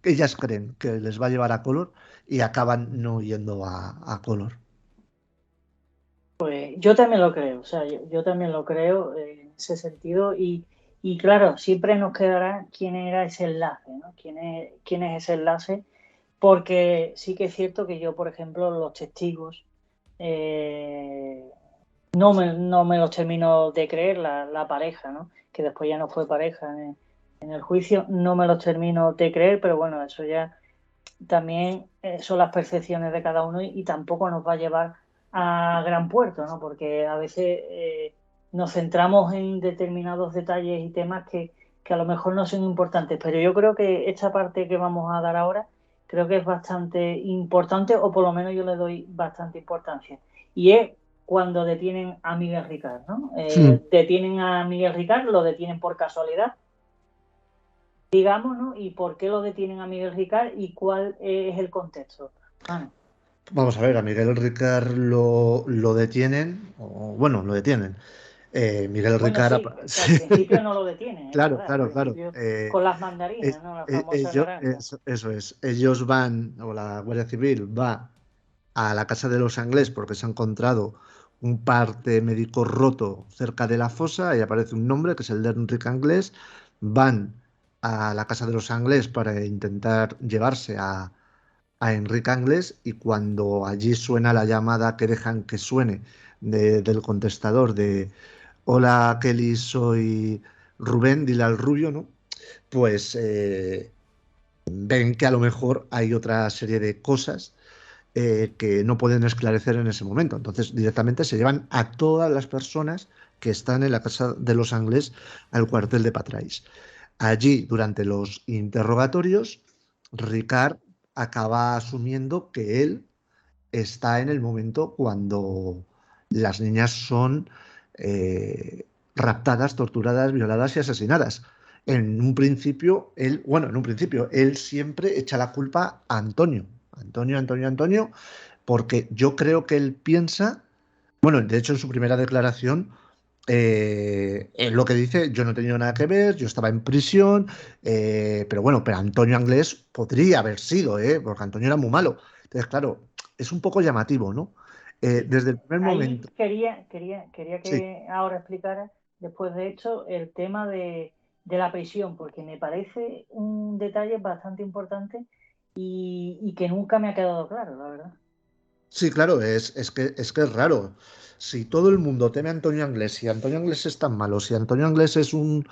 ellas creen que les va a llevar a color y acaban no yendo a color. Pues yo también lo creo, o sea, yo también lo creo en ese sentido y claro, siempre nos quedará quién era ese enlace, ¿no? ¿Quién es ese enlace? Porque sí que es cierto que yo, por ejemplo, los testigos no me los termino de creer, la pareja, ¿no? Que después ya no fue pareja en el juicio, no me los termino de creer, pero bueno, eso ya también son las percepciones de cada uno y tampoco nos va a llevar a gran puerto, ¿no? Porque a veces nos centramos en determinados detalles y temas que a lo mejor no son importantes, pero yo creo que esta parte que vamos a dar ahora creo que es bastante importante o por lo menos yo le doy bastante importancia y es cuando detienen a Miguel Ricard, ¿no? Detienen a Miguel Ricard, lo detienen por casualidad, digamos, ¿no? ¿Y por qué lo detienen a Miguel Ricard y cuál es el contexto? Vamos a ver, a Miguel Ricard lo detienen, o bueno, lo detienen. Miguel Bueno, Ricard, sí, que al principio no lo detienen, es claro, verdad, al claro, claro. principio con las mandarinas, ¿no? Las famosas naranjas. Eso es. Ellos van, o la Guardia Civil va a la casa de los Anglés porque se ha encontrado un parte médico roto cerca de la fosa y aparece un nombre que es el de Enrique Anglés. Van a la casa de los Anglés para intentar llevarse a Enrique Anglés y cuando allí suena la llamada que dejan que suene del contestador de hola Kelly, soy Rubén, dile al rubio, ¿no? Pues ven que a lo mejor hay otra serie de cosas que no pueden esclarecer en ese momento. Entonces directamente se llevan a todas las personas que están en la casa de los Anglés al cuartel de Patrais. Allí, durante los interrogatorios, Ricard acaba asumiendo que él está en el momento cuando las niñas son raptadas, torturadas, violadas y asesinadas. en un principio, él siempre echa la culpa a Antonio. Antonio, porque yo creo que él piensa, bueno, de hecho en su primera declaración, él lo que dice, yo no he tenido nada que ver, yo estaba en prisión, pero bueno, pero Antonio Anglés podría haber sido, porque Antonio era muy malo. Entonces, claro, es un poco llamativo, ¿no? Sí. Desde el primer Ahí momento. quería Sí, que ahora explicara, después de esto, el tema de la prisión, porque me parece un detalle bastante importante y que nunca me ha quedado claro, la verdad. sí, claro, es que es raro. Si todo el mundo teme a Antonio Anglés, si Antonio Anglés es tan malo, si Antonio Anglés es un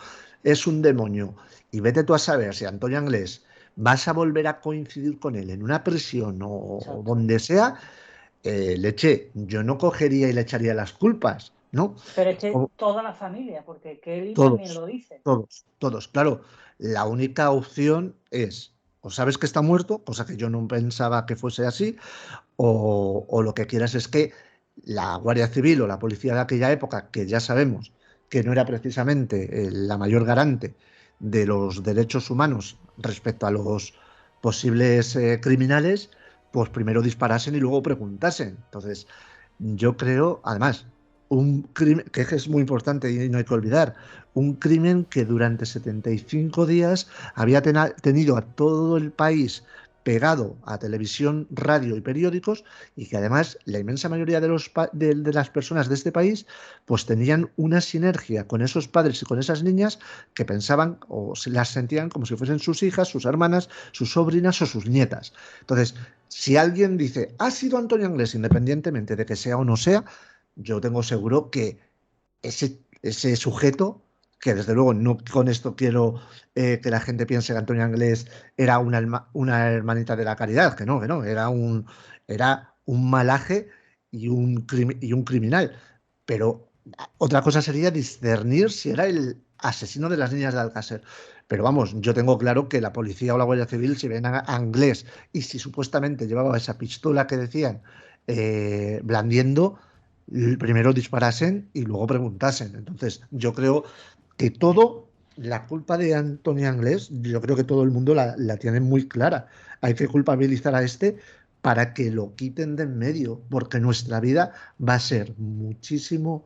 demonio, y vete tú a saber si Antonio Anglés vas a volver a coincidir con él en una prisión o Exacto. donde sea, leche, yo no cogería y le echaría las culpas, ¿no? Pero es que O toda la familia, porque Kelly también todos, lo dice. todos. Claro, la única opción es, o sabes que está muerto, cosa que yo no pensaba que fuese así, o lo que quieras es que la Guardia Civil o la policía de aquella época, que ya sabemos que no era precisamente la mayor garante de los derechos humanos respecto a los posibles criminales, pues primero disparasen y luego preguntasen. Entonces, yo creo, además, un crimen que es muy importante y no hay que olvidar, un crimen que durante 75 días había tenido a todo el país pegado a televisión, radio y periódicos, y que además la inmensa mayoría de las personas de este país pues tenían una sinergia con esos padres y con esas niñas que pensaban o se las sentían como si fuesen sus hijas, sus hermanas, sus sobrinas o sus nietas. Entonces, si alguien dice, ha sido Antonio Anglés, independientemente de que sea o no sea, yo tengo seguro que ese sujeto, que desde luego no con esto quiero que la gente piense que Antonio Anglés era una hermanita de la caridad, que no, era un malaje y un criminal. Pero otra cosa sería discernir si era el asesino de las niñas de Alcácer. Pero vamos, yo tengo claro que la policía o la Guardia Civil, si ven a Anglés y si supuestamente llevaba esa pistola que decían blandiendo, primero disparasen y luego preguntasen. Entonces, yo creo que la culpa de Antonio Anglés, yo creo que todo el mundo la tiene muy clara. Hay que culpabilizar a este para que lo quiten de en medio, porque nuestra vida va a ser muchísimo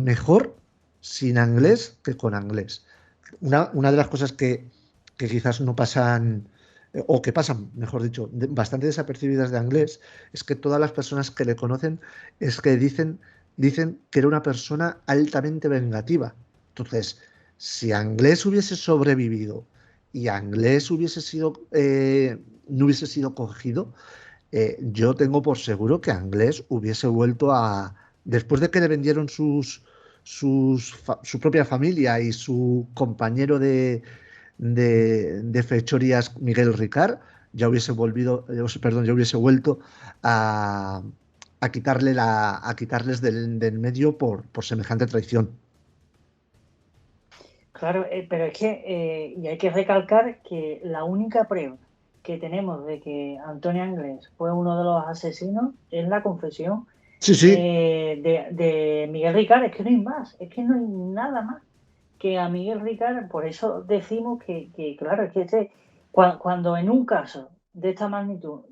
mejor sin Anglés que con Anglés. Una de las cosas que quizás no pasan, o que pasan, mejor dicho, bastante desapercibidas de Anglés, es que todas las personas que le conocen es que dicen que era una persona altamente vengativa. Entonces, si Anglés hubiese sobrevivido y Anglés no hubiese sido cogido, yo tengo por seguro que Anglés hubiese vuelto después de que le vendieron su propia familia y su compañero de fechorías, Miguel Ricard, ya hubiese vuelto a, a quitarles del medio por semejante traición. Claro, pero es que, y hay que recalcar que la única prueba que tenemos de que Antonio Anglés fue uno de los asesinos es la confesión Sí, sí, de Miguel Ricard. Es que no hay más, es que no hay nada más que a Miguel Ricard. Por eso decimos claro, es que cuando en un caso de esta magnitud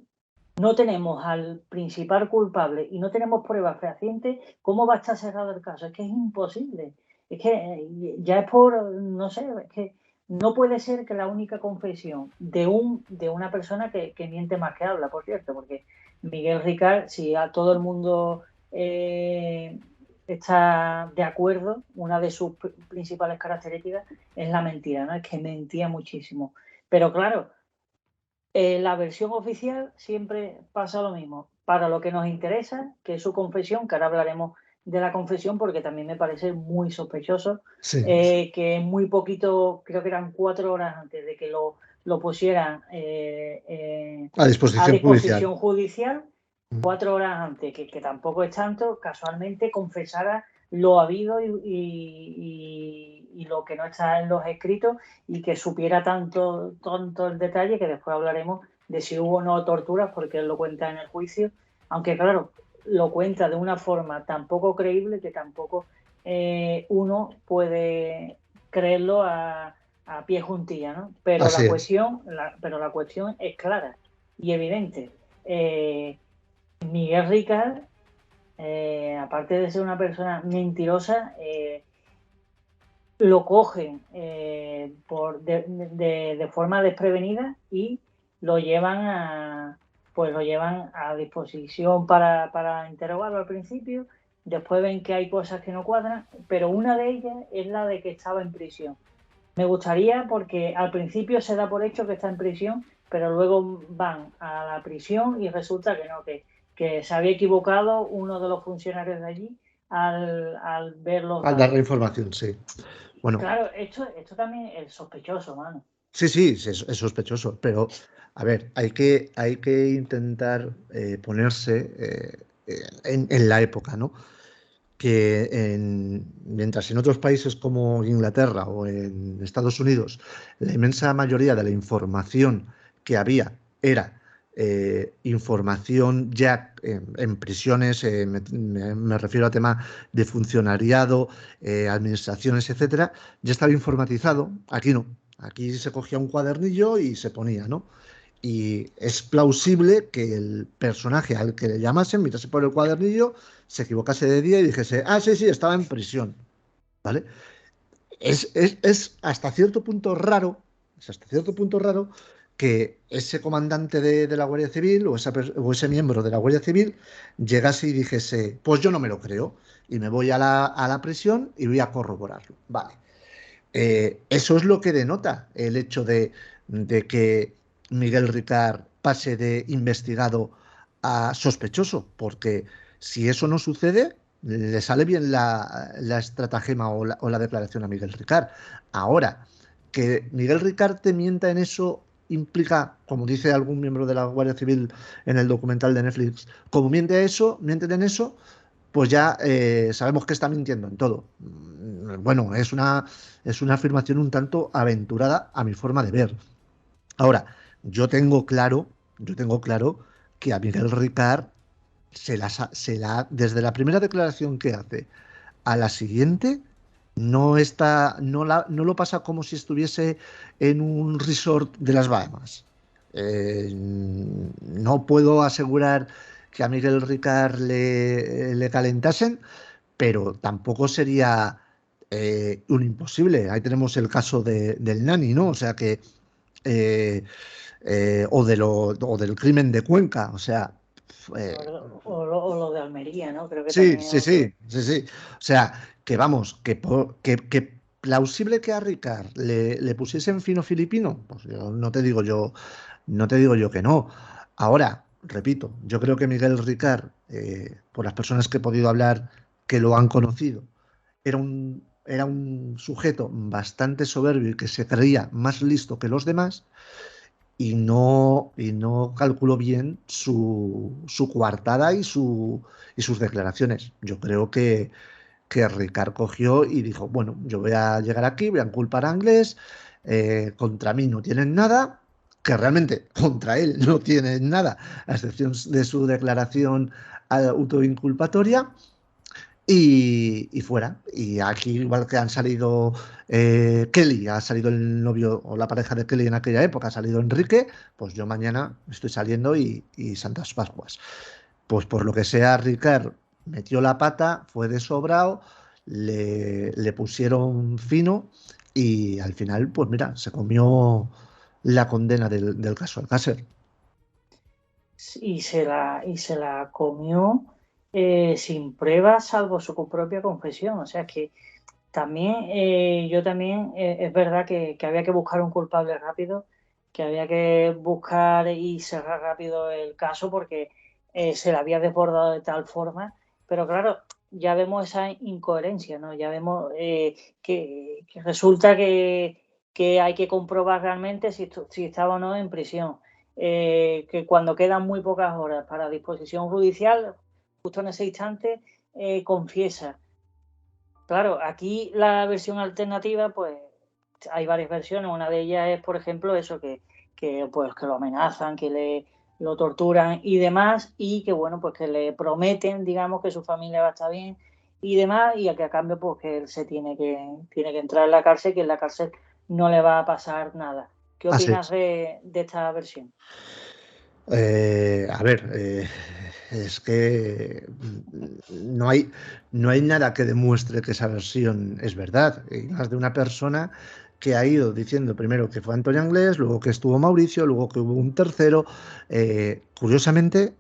no tenemos al principal culpable y no tenemos pruebas fehacientes, ¿cómo va a estar cerrado el caso? Es que es imposible. Es que ya es por, no sé, es que no puede ser que la única confesión de una persona que miente más que habla, por cierto, porque Miguel Ricard, si a todo el mundo está de acuerdo, una de sus principales características es la mentira, ¿no? Es que mentía muchísimo. Pero claro, la versión oficial siempre pasa lo mismo. Para lo que nos interesa, que es su confesión, que ahora hablaremos de la confesión porque también me parece muy sospechoso, sí. que muy poquito, creo que eran 4 horas antes de que lo pusieran A a disposición judicial. disposición judicial, 4 horas antes, que tampoco es tanto, casualmente confesara lo habido y lo que no está en los escritos y que supiera tanto el detalle que después hablaremos de si hubo o no torturas, porque él lo cuenta en el juicio, aunque claro, lo cuenta de una forma tan poco creíble que tampoco uno puede creerlo a pie juntilla, ¿no? Pero Así la es. cuestión es clara y evidente. Miguel Ricard, aparte de ser una persona mentirosa, lo cogen de forma desprevenida y lo llevan a disposición para interrogarlo al principio. Después ven que hay cosas que no cuadran, pero una de ellas es la de que estaba en prisión. Me gustaría, porque al principio se da por hecho que está en prisión, pero luego van a la prisión y resulta que no, que se había equivocado uno de los funcionarios de allí al ver los Al dar la datos. información, sí. Bueno, Claro, esto también es sospechoso, mano. sí, sí, es sospechoso, pero a ver, hay que intentar ponerse en la época, ¿no? Mientras en otros países como Inglaterra o en Estados Unidos la inmensa mayoría de la información que había era información ya en prisiones, me refiero a tema de funcionariado, administraciones, etcétera, ya estaba informatizado. Aquí no. Aquí se cogía un cuadernillo y se ponía, ¿no? Y es plausible que el personaje al que le llamasen mirase por el cuadernillo, se equivocase de día y dijese, ah, sí, sí, estaba en prisión, ¿vale? Es hasta cierto punto raro, es hasta cierto punto raro que ese comandante de la Guardia Civil o ese miembro de la Guardia Civil llegase y dijese, pues yo no me lo creo y me voy a la prisión y voy a corroborarlo. Vale. Eso es lo que denota el hecho de que Miguel Ricard pase de investigado a sospechoso, porque si eso no sucede, le sale bien la estratagema o la declaración a Miguel Ricard. Ahora, que Miguel Ricard te mienta en eso implica, como dice algún miembro de la Guardia Civil en el documental de Netflix, como mienten en eso, pues ya sabemos que está mintiendo en todo. Bueno, es una afirmación un tanto aventurada a mi forma de ver. Ahora, yo tengo claro que a Miguel Ricard desde la primera declaración que hace a la siguiente, no lo pasa como si estuviese en un resort de las Bahamas. No puedo asegurar que a Miguel Ricard le calentasen, pero tampoco sería un imposible. Ahí tenemos el caso del Nani, ¿no? O sea que, eh, o del crimen de Cuenca, o sea, eh, O lo de Almería, ¿no? Creo que sí, también es sí, otro. sí, sí, sí. O sea, que vamos, que plausible que a Ricard le pusiesen fino filipino, pues yo no te digo yo, no te digo yo que no. Ahora, repito, yo creo que Miguel Ricard, por las personas que he podido hablar que lo han conocido, era un sujeto bastante soberbio y que se creía más listo que los demás y no calculó bien su coartada y sus declaraciones. Yo creo que Ricard cogió y dijo, bueno, yo voy a llegar aquí, voy a culpar a Inglés, contra mí no tienen nada, que realmente contra él no tienen nada, a excepción de su declaración autoinculpatoria, y fuera. Y aquí, igual que han salido Kelly, ha salido el novio o la pareja de Kelly en aquella época, ha salido Enrique, pues yo mañana estoy saliendo y Santas Pascuas. Pues por lo que sea, Ricard metió la pata, fue desobrado, le pusieron fino y al final, pues mira, se comió la condena del caso Alcácer. Y se la comió sin pruebas, salvo su propia confesión. O sea que también, yo también, es verdad que había que buscar un culpable rápido, que había que buscar y cerrar rápido el caso porque se le había desbordado de tal forma. Pero claro, ya vemos esa incoherencia, ¿no? Ya vemos que resulta que hay que comprobar realmente si estaba o no en prisión. Que cuando quedan muy pocas horas para disposición judicial, justo en ese instante, confiesa. Claro, aquí la versión alternativa, pues hay varias versiones. Una de ellas es, por ejemplo, eso pues, que lo amenazan, lo torturan y demás, y que bueno, pues que le prometen, digamos, que su familia va a estar bien y demás, y a cambio, pues que él tiene que entrar en la cárcel, que en la cárcel no le va a pasar nada. ¿Qué Así opinas es. de esta versión? A ver, es que no hay nada que demuestre que esa versión es verdad. Y más de una persona que ha ido diciendo primero que fue Antonio Anglés, luego que estuvo Mauricio, luego que hubo un tercero. Curiosamente,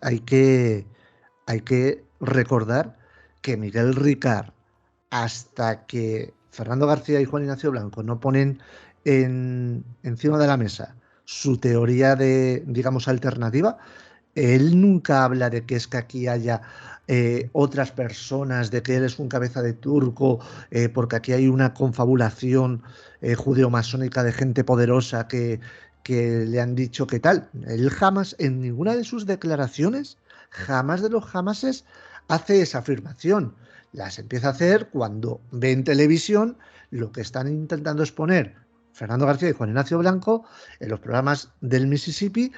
hay que recordar que Miguel Ricard, hasta que Fernando García y Juan Ignacio Blanco no ponen encima de la mesa su teoría de, digamos, alternativa, él nunca habla de que es que aquí haya otras personas, de que él es un cabeza de turco, porque aquí hay una confabulación judeo-masónica de gente poderosa que le han dicho que tal. Él jamás, en ninguna de sus declaraciones, jamás de los jamases, hace esa afirmación. Las empieza a hacer cuando ve en televisión lo que están intentando exponer Fernando García y Juan Ignacio Blanco en los programas del Mississippi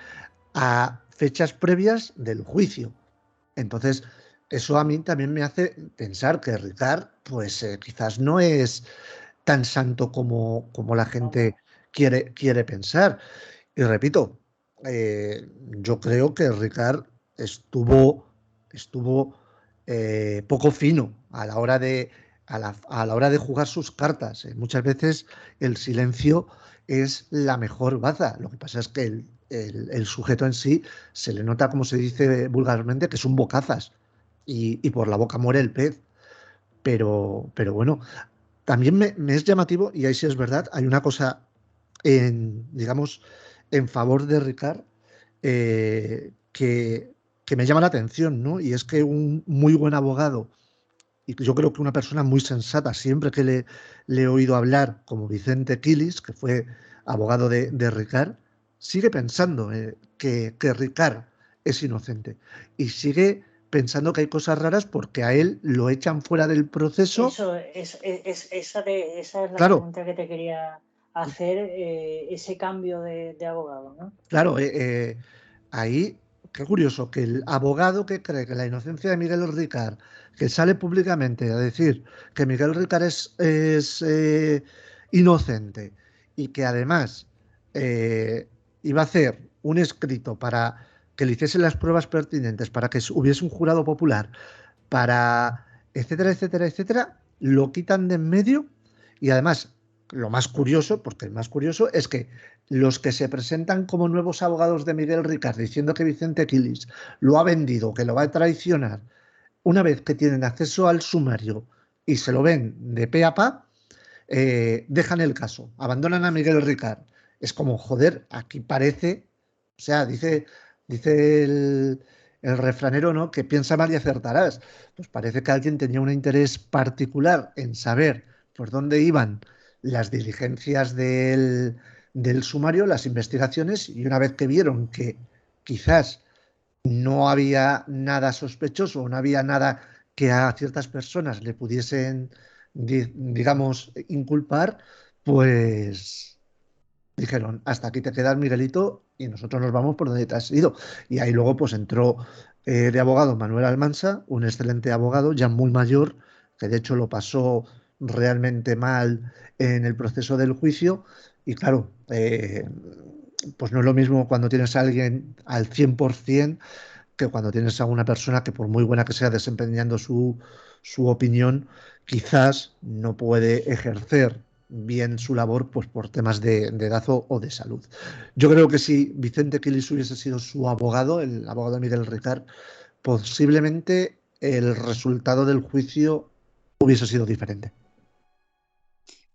a fechas previas del juicio. Entonces, eso a mí también me hace pensar que Ricard, pues quizás no es tan santo como la gente quiere pensar. Y repito, yo creo que Ricard estuvo poco fino a la hora de jugar sus cartas. Muchas veces el silencio es la mejor baza. Lo que pasa es que el sujeto en sí se le nota, como se dice vulgarmente, que es un bocazas y por la boca muere el pez. Pero bueno, también me es llamativo, y ahí sí es verdad, hay una cosa digamos, en favor de Ricard que me llama la atención, ¿no? Y es que un muy buen abogado, y yo creo que una persona muy sensata, siempre que le he oído hablar, como Vicente Quilis, que fue abogado de Ricard, sigue pensando que Ricard es inocente. Y sigue pensando que hay cosas raras porque a él lo echan fuera del proceso. Esa es la Claro, pregunta que te quería hacer, ese cambio de abogado, ¿no? claro, ahí, qué curioso, que el abogado que cree que la inocencia de Miguel Ricard, que sale públicamente a decir que Miguel Ricard es inocente y que además eh, iba a hacer un escrito para que le hiciesen las pruebas pertinentes, para que hubiese un jurado popular, para etcétera, etcétera, etcétera, lo quitan de en medio y además lo más curioso, porque el más curioso es que los que se presentan como nuevos abogados de Miguel Ricard diciendo que Vicente Quilis lo ha vendido, que lo va a traicionar, una vez que tienen acceso al sumario y se lo ven de pe a pa, dejan el caso, abandonan a Miguel Ricard. Es como, joder, aquí parece, o sea, dice el refranero, ¿no? Que piensa mal y acertarás. Pues parece que alguien tenía un interés particular en saber por dónde iban las diligencias del sumario, las investigaciones, y una vez que vieron que quizás no había nada sospechoso, no había nada que a ciertas personas le pudiesen, digamos, inculpar, pues dijeron, hasta aquí te quedas, Miguelito, y nosotros nos vamos por donde te has ido. Y ahí luego pues entró de abogado Manuel Almansa, un excelente abogado, ya muy mayor, que de hecho lo pasó realmente mal en el proceso del juicio. Y claro, pues no es lo mismo cuando tienes a alguien al 100% que cuando tienes a una persona que por muy buena que sea desempeñando su opinión, quizás no puede ejercer bien su labor pues por temas de edad o de salud. Yo creo que si Vicente Quilis hubiese sido su abogado, el abogado Miguel Ricard, posiblemente el resultado del juicio hubiese sido diferente.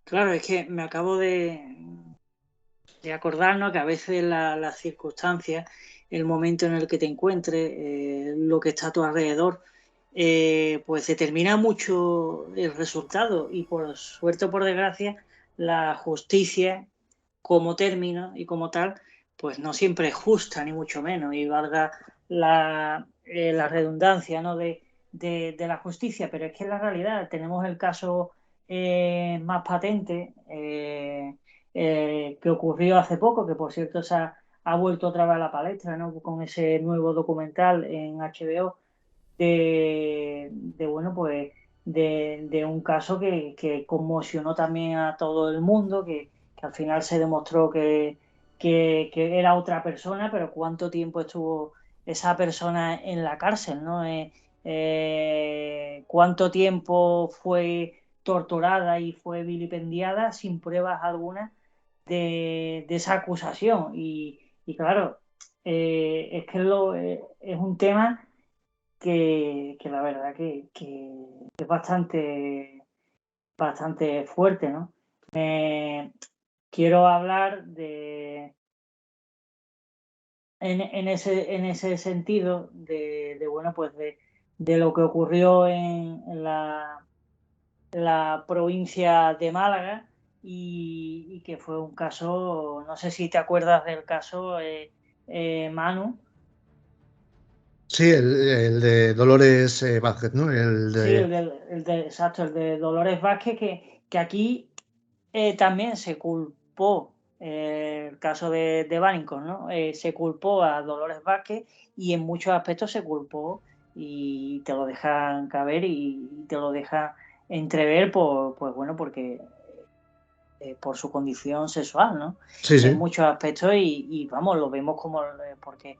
Claro, es que me acabo de acordarnos que a veces las circunstancias, el momento en el que te encuentres, lo que está a tu alrededor, pues determina mucho el resultado y por suerte o por desgracia, la justicia como término y como tal, pues no siempre es justa, ni mucho menos, y valga la redundancia, ¿no? de la justicia, pero es que en la realidad tenemos el caso más patente que ocurrió hace poco, que por cierto ha vuelto otra vez a la palestra, ¿no? Con ese nuevo documental en HBO bueno, pues de un caso que conmocionó también a todo el mundo, que al final se demostró que era otra persona, pero cuánto tiempo estuvo esa persona en la cárcel, ¿no? Cuánto tiempo fue torturada y fue vilipendiada sin pruebas algunas de esa acusación. Y claro, es que es un tema que la verdad que es bastante fuerte, ¿no? Quiero hablar en ese sentido bueno, pues de lo que ocurrió en la provincia de Málaga y que fue un caso, no sé si te acuerdas del caso, Manu. Sí, el de Dolores Vázquez, ¿no? Sí, exacto, el de Dolores Vázquez, que aquí también se culpó, el caso de Bánicos, ¿no? Se culpó a Dolores Vázquez y en muchos aspectos se culpó y te lo dejan caber y te lo dejan entrever pues bueno, porque por su condición sexual, ¿no? Sí, En sí, muchos aspectos y vamos, lo vemos como porque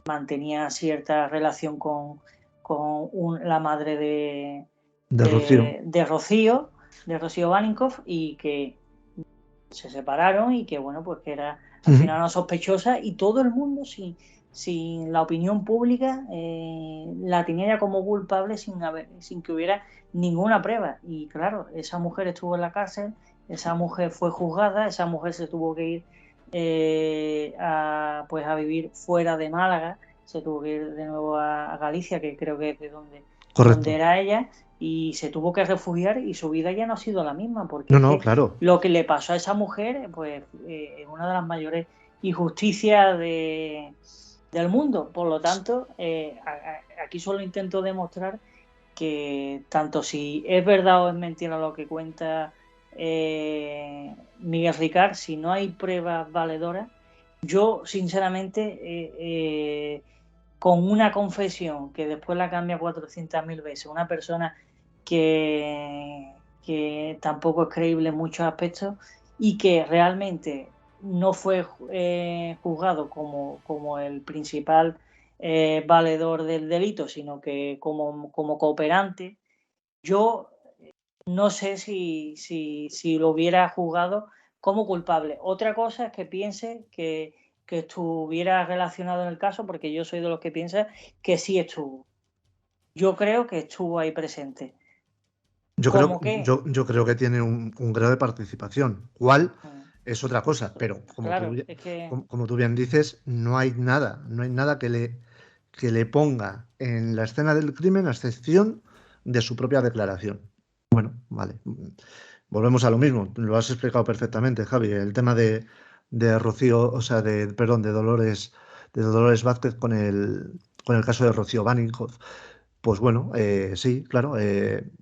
mantenía cierta relación con la madre de Rocío. de Rocío Baninkoff, y que se separaron y que bueno, pues que era al Ujú. final una sospechosa y todo el mundo sin la opinión pública la tenía ya como culpable sin que hubiera ninguna prueba. Y claro, esa mujer estuvo en la cárcel, esa mujer fue juzgada, esa mujer se tuvo que ir pues a vivir fuera de Málaga, se tuvo que ir de nuevo a Galicia, que creo que es de donde Correcto. era ella, y se tuvo que refugiar y su vida ya no ha sido la misma, porque No, es no, que claro. lo que le pasó a esa mujer, pues es una de las mayores injusticias del mundo. Por lo tanto, aquí solo intento demostrar que tanto si es verdad o es mentira lo que cuenta Miguel Ricard, si no hay pruebas valedoras, yo sinceramente con una confesión que después la cambia 400.000 veces, una persona que tampoco es creíble en muchos aspectos y que realmente no fue juzgado como el principal valedor del delito, sino que como cooperante, yo no sé si lo hubiera juzgado como culpable. Otra cosa es que piense que estuviera relacionado en el caso, porque yo soy de los que piensa que sí estuvo. Yo creo que estuvo ahí presente. ¿Cómo qué? Yo creo que tiene un grado de participación. ¿Cuál? Es otra cosa, pero Claro, es que como tú bien dices, no hay nada que le ponga en la escena del crimen a excepción de su propia declaración. Bueno, vale. Volvemos a lo mismo. Lo has explicado perfectamente, Javi. El tema de Rocío, o sea, perdón, de Dolores Vázquez con el caso de Rocío Baninkoff. Pues bueno, sí, claro.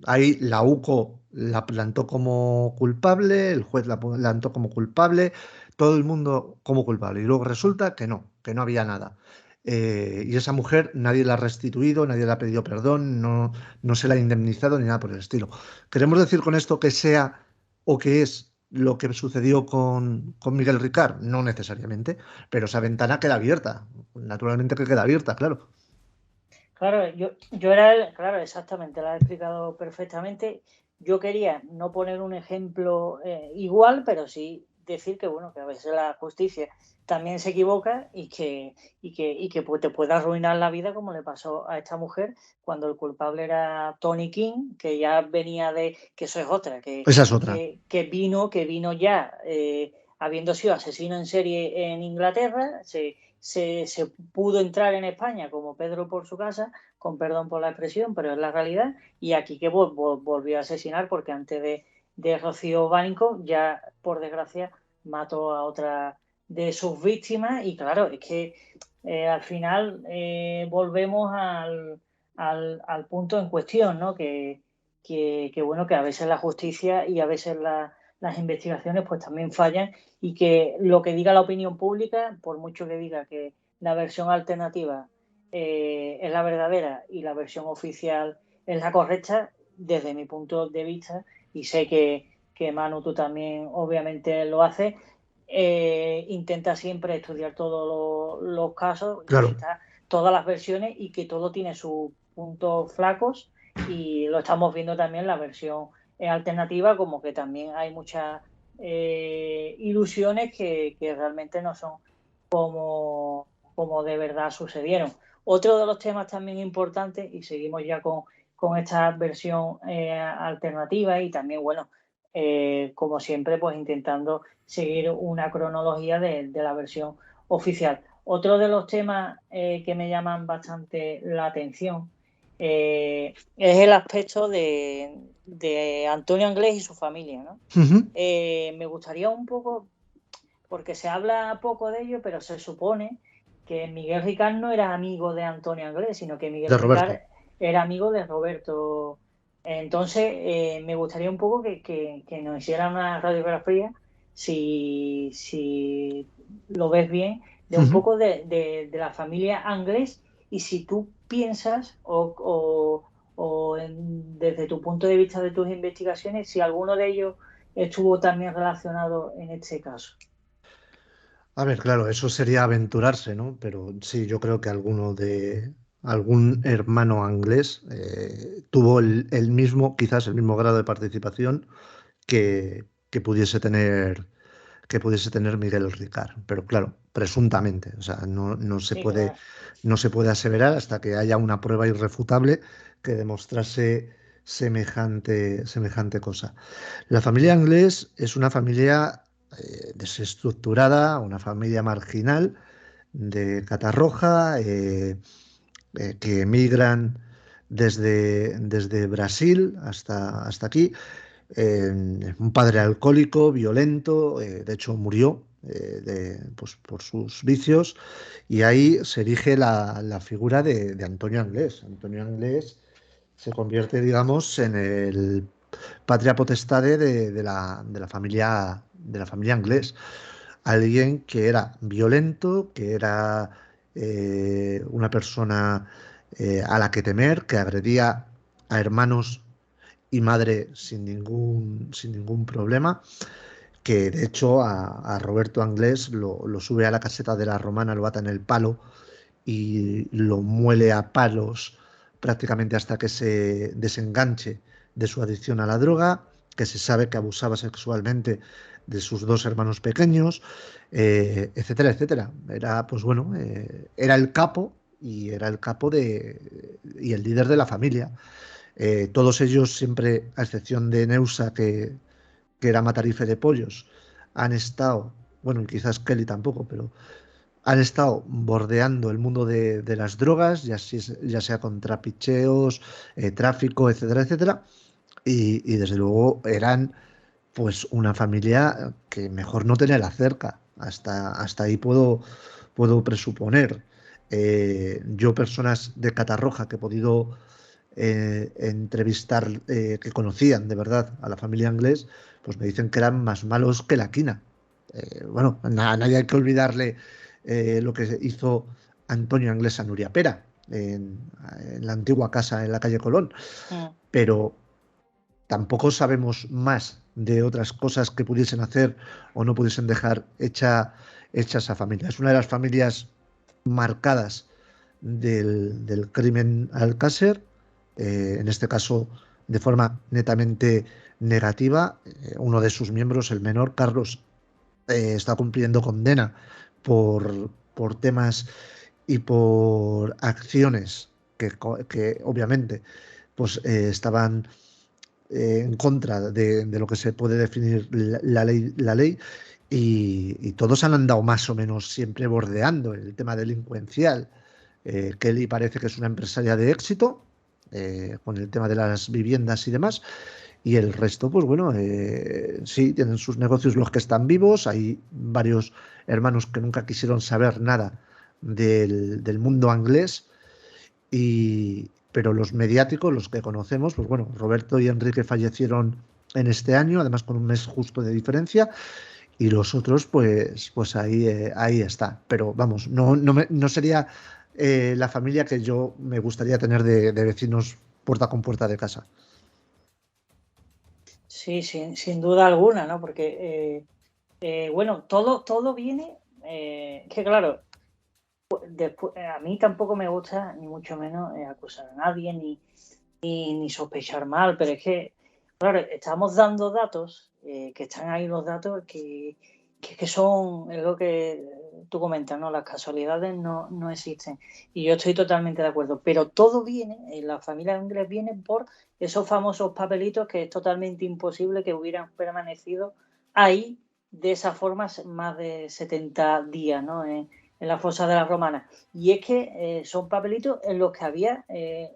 Ahí la UCO la plantó como culpable, el juez la plantó como culpable, todo el mundo como culpable. Y luego resulta que no había nada. Y esa mujer nadie la ha restituido, nadie le ha pedido perdón, no se la ha indemnizado ni nada por el estilo. ¿Queremos decir con esto que sea o que es lo que sucedió con Miguel Ricard? No necesariamente, pero esa ventana queda abierta. Naturalmente que queda abierta, claro. claro, yo era, claro, exactamente, lo has explicado perfectamente. Yo quería no poner un ejemplo igual, pero sí decir que, bueno, que a veces la justicia también se equivoca y que pues, te puede arruinar la vida, como le pasó a esta mujer cuando el culpable era Tony King, que ya venía que eso es otra, Esa es otra. que vino ya habiendo sido asesino en serie en Inglaterra, se pudo entrar en España como Pedro por su casa, con perdón por la expresión, pero es la realidad, y aquí que volvió a asesinar porque antes de Rocío Bánico ya, por desgracia, mató a otra de sus víctimas y claro, es que al final volvemos al punto en cuestión, ¿no? Bueno, que a veces la justicia y a veces las investigaciones pues también fallan y que lo que diga la opinión pública, por mucho que diga que la versión alternativa es la verdadera y la versión oficial es la correcta, desde mi punto de vista, y sé que Manu, tú también obviamente lo haces, intenta siempre estudiar todos los casos, Claro. intentar todas las versiones y que todo tiene sus puntos flacos, y lo estamos viendo también en la versión alternativa, como que también hay muchas ilusiones que realmente no son como de verdad sucedieron. Otro de los temas también importantes, y seguimos ya con esta versión alternativa, y también, bueno, como siempre, pues intentando seguir una cronología de la versión oficial. Otro de los temas que me llaman bastante la atención es el aspecto de Antonio Anglés y su familia, ¿no? Me gustaría un poco, porque se habla poco de ello, pero se supone que Miguel Ricard no era amigo de Antonio Anglés, sino que Miguel Ricard era amigo de Roberto. Entonces, me gustaría un poco que nos hiciera una radiografía, si lo ves bien, de un poco de la familia Anglés, y si tú piensas, desde tu punto de vista de tus investigaciones, si alguno de ellos estuvo también relacionado en este caso. A ver, claro, eso sería aventurarse, ¿no? Pero sí, yo creo que algún hermano inglés tuvo el mismo, quizás el mismo grado de participación que pudiese tener Miguel Ricard. Pero claro, presuntamente, o sea, no se puede, claro, no se puede aseverar hasta que haya una prueba irrefutable que demostrase semejante cosa. La familia Anglés es una familia desestructurada, una familia marginal de Catarroja, que emigran desde Brasil hasta aquí. Un padre alcohólico, violento, de hecho murió pues, por sus vicios, y ahí se erige la figura de Antonio Anglés. Antonio Anglés se convierte, digamos, en el patria potestade de la familia Anglés. Alguien que era violento, que era una persona a la que temer, que agredía a hermanos y madre sin ningún problema, que de hecho a Roberto Anglés lo sube a la caseta de la Romana, lo ata en el palo y lo muele a palos prácticamente hasta que se desenganche de su adicción a la droga, que se sabe que abusaba sexualmente de sus dos hermanos pequeños, etcétera, etcétera. Era, pues bueno, era el capo y era el capo y el líder de la familia. Todos ellos siempre, a excepción de Neusa, que era matarife de pollos, han estado, bueno, quizás Kelly tampoco, pero han estado bordeando el mundo de las drogas, ya sea con trapicheos, tráfico, etcétera, etcétera. Y desde luego eran pues una familia que mejor no tenerla cerca. Hasta ahí puedo presuponer. Yo, personas de Catarroja que he podido entrevistar, que conocían de verdad a la familia Anglés, pues me dicen que eran más malos que la quina. Bueno, a nadie hay que olvidarle lo que hizo Antonio Anglés a Nuria Pera en la antigua casa en la calle Colón, pero tampoco sabemos más de otras cosas que pudiesen hacer o no pudiesen dejar hecha esa familia. Es una de las familias marcadas del crimen Alcácer, en este caso de forma netamente negativa. Uno de sus miembros, el menor, Carlos, está cumpliendo condena por temas y por acciones que obviamente pues, estaban en contra de lo que se puede definir la ley, y todos han andado más o menos siempre bordeando el tema delincuencial. Kelly parece que es una empresaria de éxito con el tema de las viviendas y demás, y el resto, pues bueno, sí, tienen sus negocios los que están vivos. Hay varios hermanos que nunca quisieron saber nada del mundo inglés, pero los mediáticos, los que conocemos, pues bueno, Roberto y Enrique fallecieron en este año, además con un mes justo de diferencia, y los otros, pues ahí está. Pero vamos, no sería la familia que yo me gustaría tener de vecinos puerta con puerta de casa. Sí, sin duda alguna, ¿no? Porque, bueno, todo viene, que claro, después, a mí tampoco me gusta, ni mucho menos, acusar a nadie, ni sospechar mal, pero es que, claro, estamos dando datos, que están ahí los datos, que son, es lo que tú comentas, ¿no? Las casualidades no existen. Y yo estoy totalmente de acuerdo. Pero todo viene, en la familia inglés viene por esos famosos papelitos que es totalmente imposible que hubieran permanecido ahí de esa forma más de 70 días, ¿no? En la fosa de las romanas. Y es que son papelitos en los que había,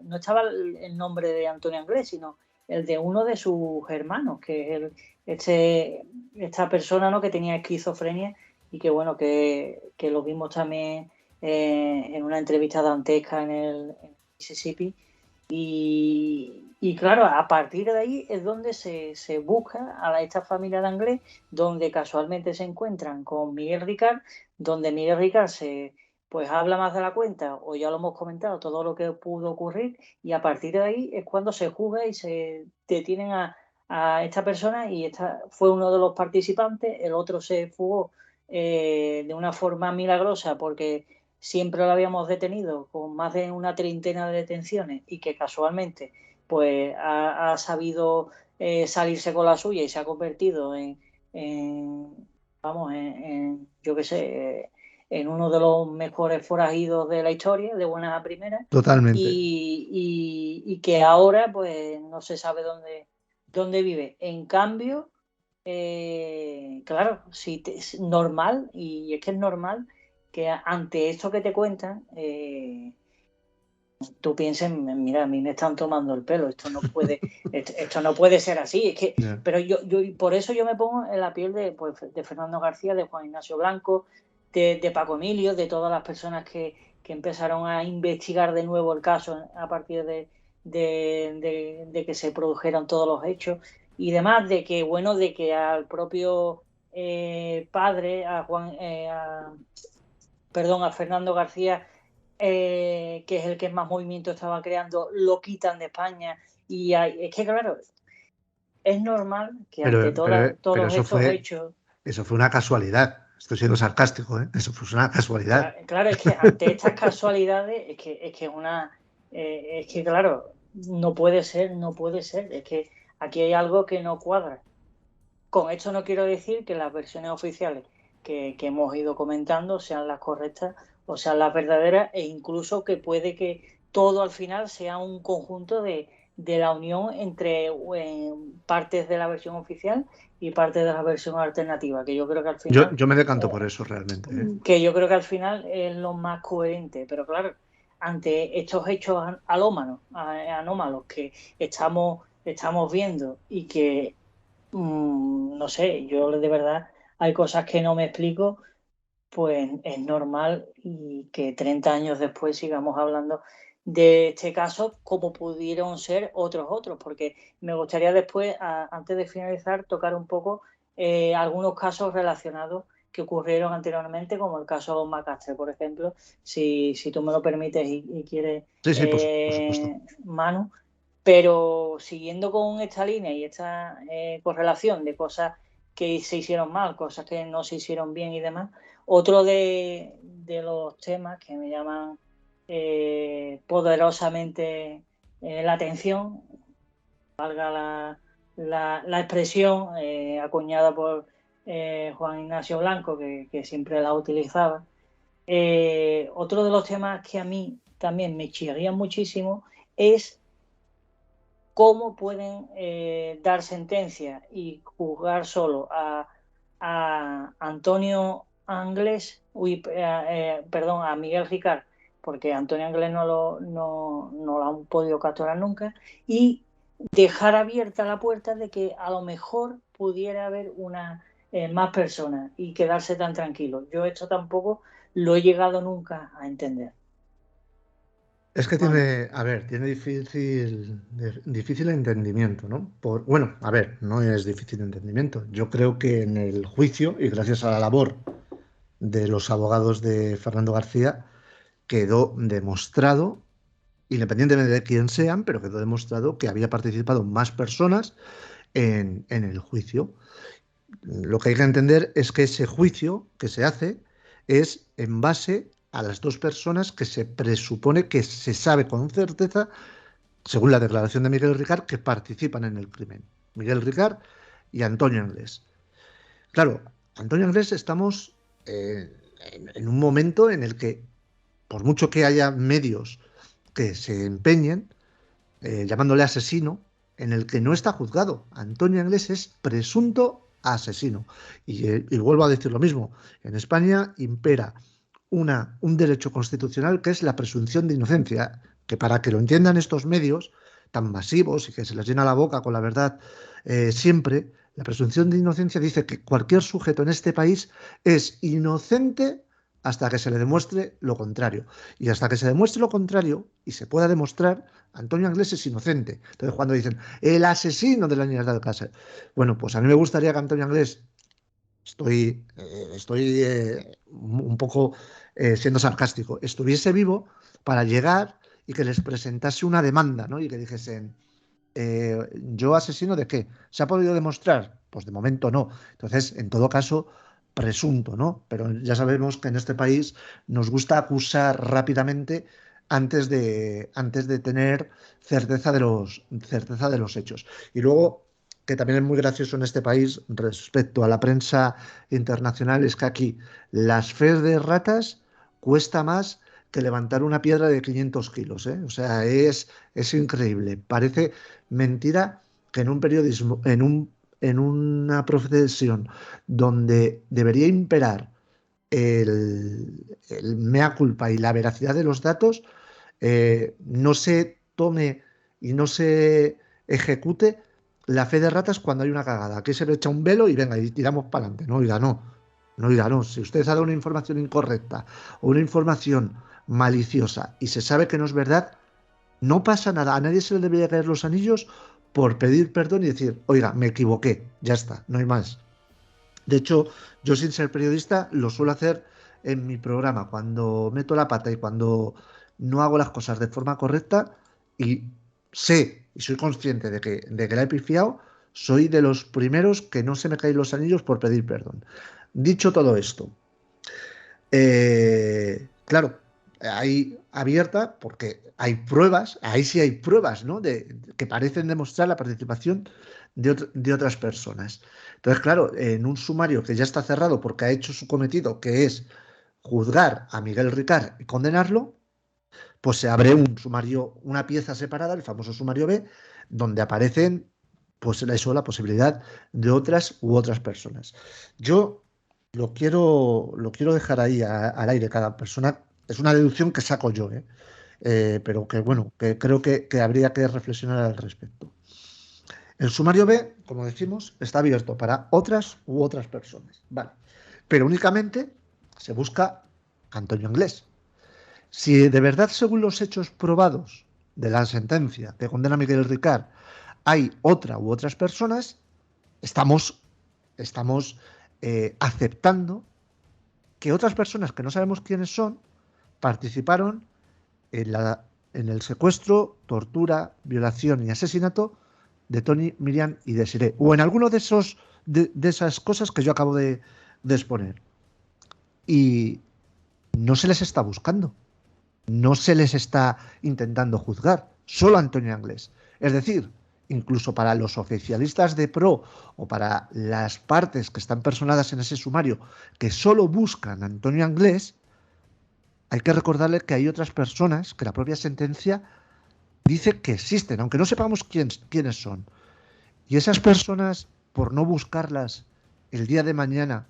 no estaba el nombre de Antonio Anglés, sino el de uno de sus hermanos, que es esta persona, ¿no? Que tenía esquizofrenia y que, bueno, que lo vimos también en una entrevista dantesca en Mississippi. Y claro, a partir de ahí es donde se busca a esta familia de Anglés, donde casualmente se encuentran con Miguel Ricard, donde Miguel Ricard pues habla más de la cuenta, o ya lo hemos comentado, todo lo que pudo ocurrir, y a partir de ahí es cuando se juzga y se detienen a esta persona, y esta fue uno de los participantes, el otro se fugó de una forma milagrosa porque siempre lo habíamos detenido con más de una treintena de detenciones y que casualmente pues ha sabido salirse con la suya y se ha convertido vamos, yo qué sé, en uno de los mejores forajidos de la historia, de buenas a primeras, Totalmente. y que ahora pues no se sabe dónde vive. En cambio, claro, si es normal, y es que es normal que ante esto que te cuentan, tú pienses, mira, a mí me están tomando el pelo, esto no puede ser así, es que, Yeah. pero yo por eso yo me pongo en la piel de Fernando García, de Juan Ignacio Blanco, de Paco Emilio, de todas las personas que empezaron a investigar de nuevo el caso a partir de que se produjeran todos los hechos y demás, de que al propio padre, a Fernando García, que es el que más movimiento estaba creando, lo quitan de España. Y es que, claro, es normal que ante Pero todos estos hechos. eso fue una casualidad. Estoy siendo sarcástico, ¿eh? Eso fue una casualidad. Claro, es que ante estas casualidades, es que, claro, no puede ser. Es que aquí hay algo que no cuadra. Con esto no quiero decir que las versiones oficiales que hemos ido comentando sean las correctas o sean las verdaderas, e incluso que puede que todo al final sea un conjunto de la unión entre partes de la versión oficial y partes de la versión alternativa, que yo creo que al final Yo me decanto por eso realmente, ¿eh? es lo más coherente. Pero claro, ante estos hechos anómalos que estamos viendo y que no sé, yo de verdad hay cosas que no me explico, pues es normal y que 30 años después sigamos hablando de este caso como pudieron ser otros, porque me gustaría después, antes de finalizar, tocar un poco algunos casos relacionados que ocurrieron anteriormente, como el caso Macastre, por ejemplo, si tú me lo permites y quieres, Sí, sí, por supuesto. Manu. Pero siguiendo con esta línea y esta correlación de cosas que se hicieron mal, cosas que no se hicieron bien y demás, otro de los temas que me llaman poderosamente la atención, valga la expresión acuñada por Juan Ignacio Blanco, que siempre la utilizaba. Otro de los temas que a mí también me chirrían muchísimo es cómo pueden dar sentencia y juzgar solo a Antonio Anglés, perdón, a Miguel Ricard, porque Antonio Anglés no lo han podido capturar nunca, y dejar abierta la puerta de que a lo mejor pudiera haber más personas y quedarse tan tranquilos. Yo esto tampoco lo he llegado nunca a entender. Es que Manu. tiene difícil entendimiento, ¿no? Bueno, a ver, no es difícil entendimiento. Yo creo que en el juicio, y gracias a la labor de los abogados de Fernando García, quedó demostrado, independientemente de quién sean, pero quedó demostrado que había participado más personas en el juicio. Lo que hay que entender es que ese juicio que se hace es en base a las dos personas que se presupone que se sabe con certeza, según la declaración de Miguel Ricard, que participan en el crimen. Miguel Ricard y Antonio Anglés. Claro, Antonio Anglés estamos en un momento en el que, por mucho que haya medios que se empeñen, llamándole asesino, en el que no está juzgado. Antonio Anglés es presunto asesino. Y vuelvo a decir lo mismo. En España impera un derecho constitucional que es la presunción de inocencia, que para que lo entiendan estos medios tan masivos y que se les llena la boca con la verdad siempre, la presunción de inocencia dice que cualquier sujeto en este país es inocente hasta que se le demuestre lo contrario. Y hasta que se demuestre lo contrario y se pueda demostrar, Antonio Anglés es inocente. Entonces, cuando dicen el asesino de la niña de Alcácer, bueno, pues a mí me gustaría que Antonio Anglés, estoy un poco siendo sarcástico, estuviese vivo para llegar y que les presentase una demanda, ¿no? Y que dijesen, ¿yo asesino de qué? ¿Se ha podido demostrar? Pues de momento no. Entonces, en todo caso, presunto, ¿no? Pero ya sabemos que en este país nos gusta acusar rápidamente antes de tener certeza de los hechos. Y luego, que también es muy gracioso en este país respecto a la prensa internacional, es que aquí las fes de ratas cuesta más que levantar una piedra de 500 kilos, ¿eh? O sea, es increíble. Parece mentira que en un periodismo, en una profesión donde debería imperar el mea culpa y la veracidad de los datos, no se tome y no se ejecute la fe de ratas cuando hay una cagada. Aquí se le echa un velo y venga, y tiramos para adelante. No, oiga, no. No, oiga, no. Si usted ha dado una información incorrecta o una información maliciosa y se sabe que no es verdad, no pasa nada. A nadie se le debería caer los anillos por pedir perdón y decir, oiga, me equivoqué, ya está, no hay más. De hecho, yo sin ser periodista lo suelo hacer en mi programa, cuando meto la pata y cuando no hago las cosas de forma correcta y sé y soy consciente de que la he pifiado, soy de los primeros que no se me caen los anillos por pedir perdón. Dicho todo esto, claro, hay abierta porque hay pruebas, ahí sí hay pruebas, ¿no? Que parecen demostrar la participación de otras personas. Entonces, claro, en un sumario que ya está cerrado porque ha hecho su cometido, que es juzgar a Miguel Ricard y condenarlo, pues se abre un sumario, una pieza separada, el famoso sumario B, donde aparecen, pues eso, la posibilidad de otras u otras personas. Yo lo quiero dejar ahí al aire. Cada persona es una deducción que saco yo, pero que bueno, que creo que habría que reflexionar al respecto. El sumario B, como decimos, está abierto para otras u otras personas, vale, pero únicamente se busca Antonio Anglés. Si de verdad, según los hechos probados de la sentencia que condena a Miguel Ricard, hay otra u otras personas, estamos aceptando que otras personas que no sabemos quiénes son participaron en el secuestro, tortura, violación y asesinato de Tony, Miriam y Desiree, o en alguno de esas cosas que yo acabo de exponer. Y no se les está buscando, no se les está intentando juzgar, solo Antonio Anglés. Es decir, incluso para los oficialistas de PRO o para las partes que están personadas en ese sumario que solo buscan a Antonio Anglés, hay que recordarle que hay otras personas que la propia sentencia dice que existen, aunque no sepamos quiénes son. Y esas personas, por no buscarlas el día de mañana,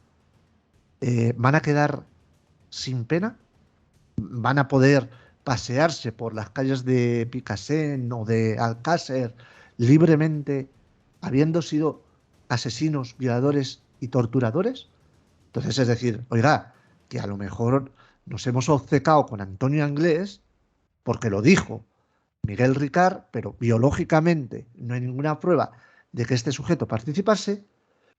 van a quedar sin pena, van a poder pasearse por las calles de Picassent o de Alcácer libremente, habiendo sido asesinos, violadores y torturadores. Entonces, es decir, oiga, que a lo mejor nos hemos obcecado con Antonio Anglés porque lo dijo Miguel Ricard, pero biológicamente no hay ninguna prueba de que este sujeto participase,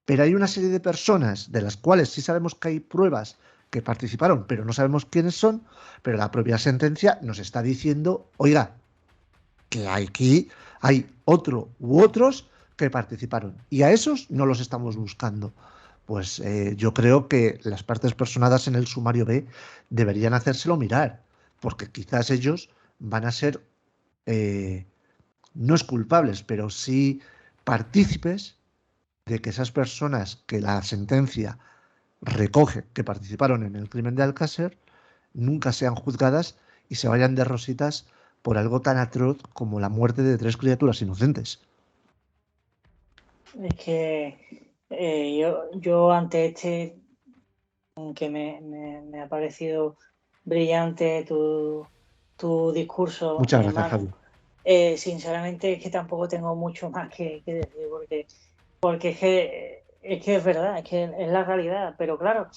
pero hay una serie de personas de las cuales sí sabemos que hay pruebas que participaron, pero no sabemos quiénes son, pero la propia sentencia nos está diciendo, oiga, que aquí hay otro u otros que participaron. Y a esos no los estamos buscando. Pues yo creo que las partes personadas en el sumario B deberían hacérselo mirar, porque quizás ellos van a ser, no es culpables, pero sí partícipes de que esas personas que la sentencia recoge que participaron en el crimen de Alcácer nunca sean juzgadas y se vayan de rositas por algo tan atroz como la muerte de 3 criaturas inocentes. Es que yo ante que me ha parecido brillante tu discurso, Muchas gracias, Manu. Javi. Sinceramente es que tampoco tengo mucho más que decir, porque es que es verdad, es que es la realidad. Pero claro,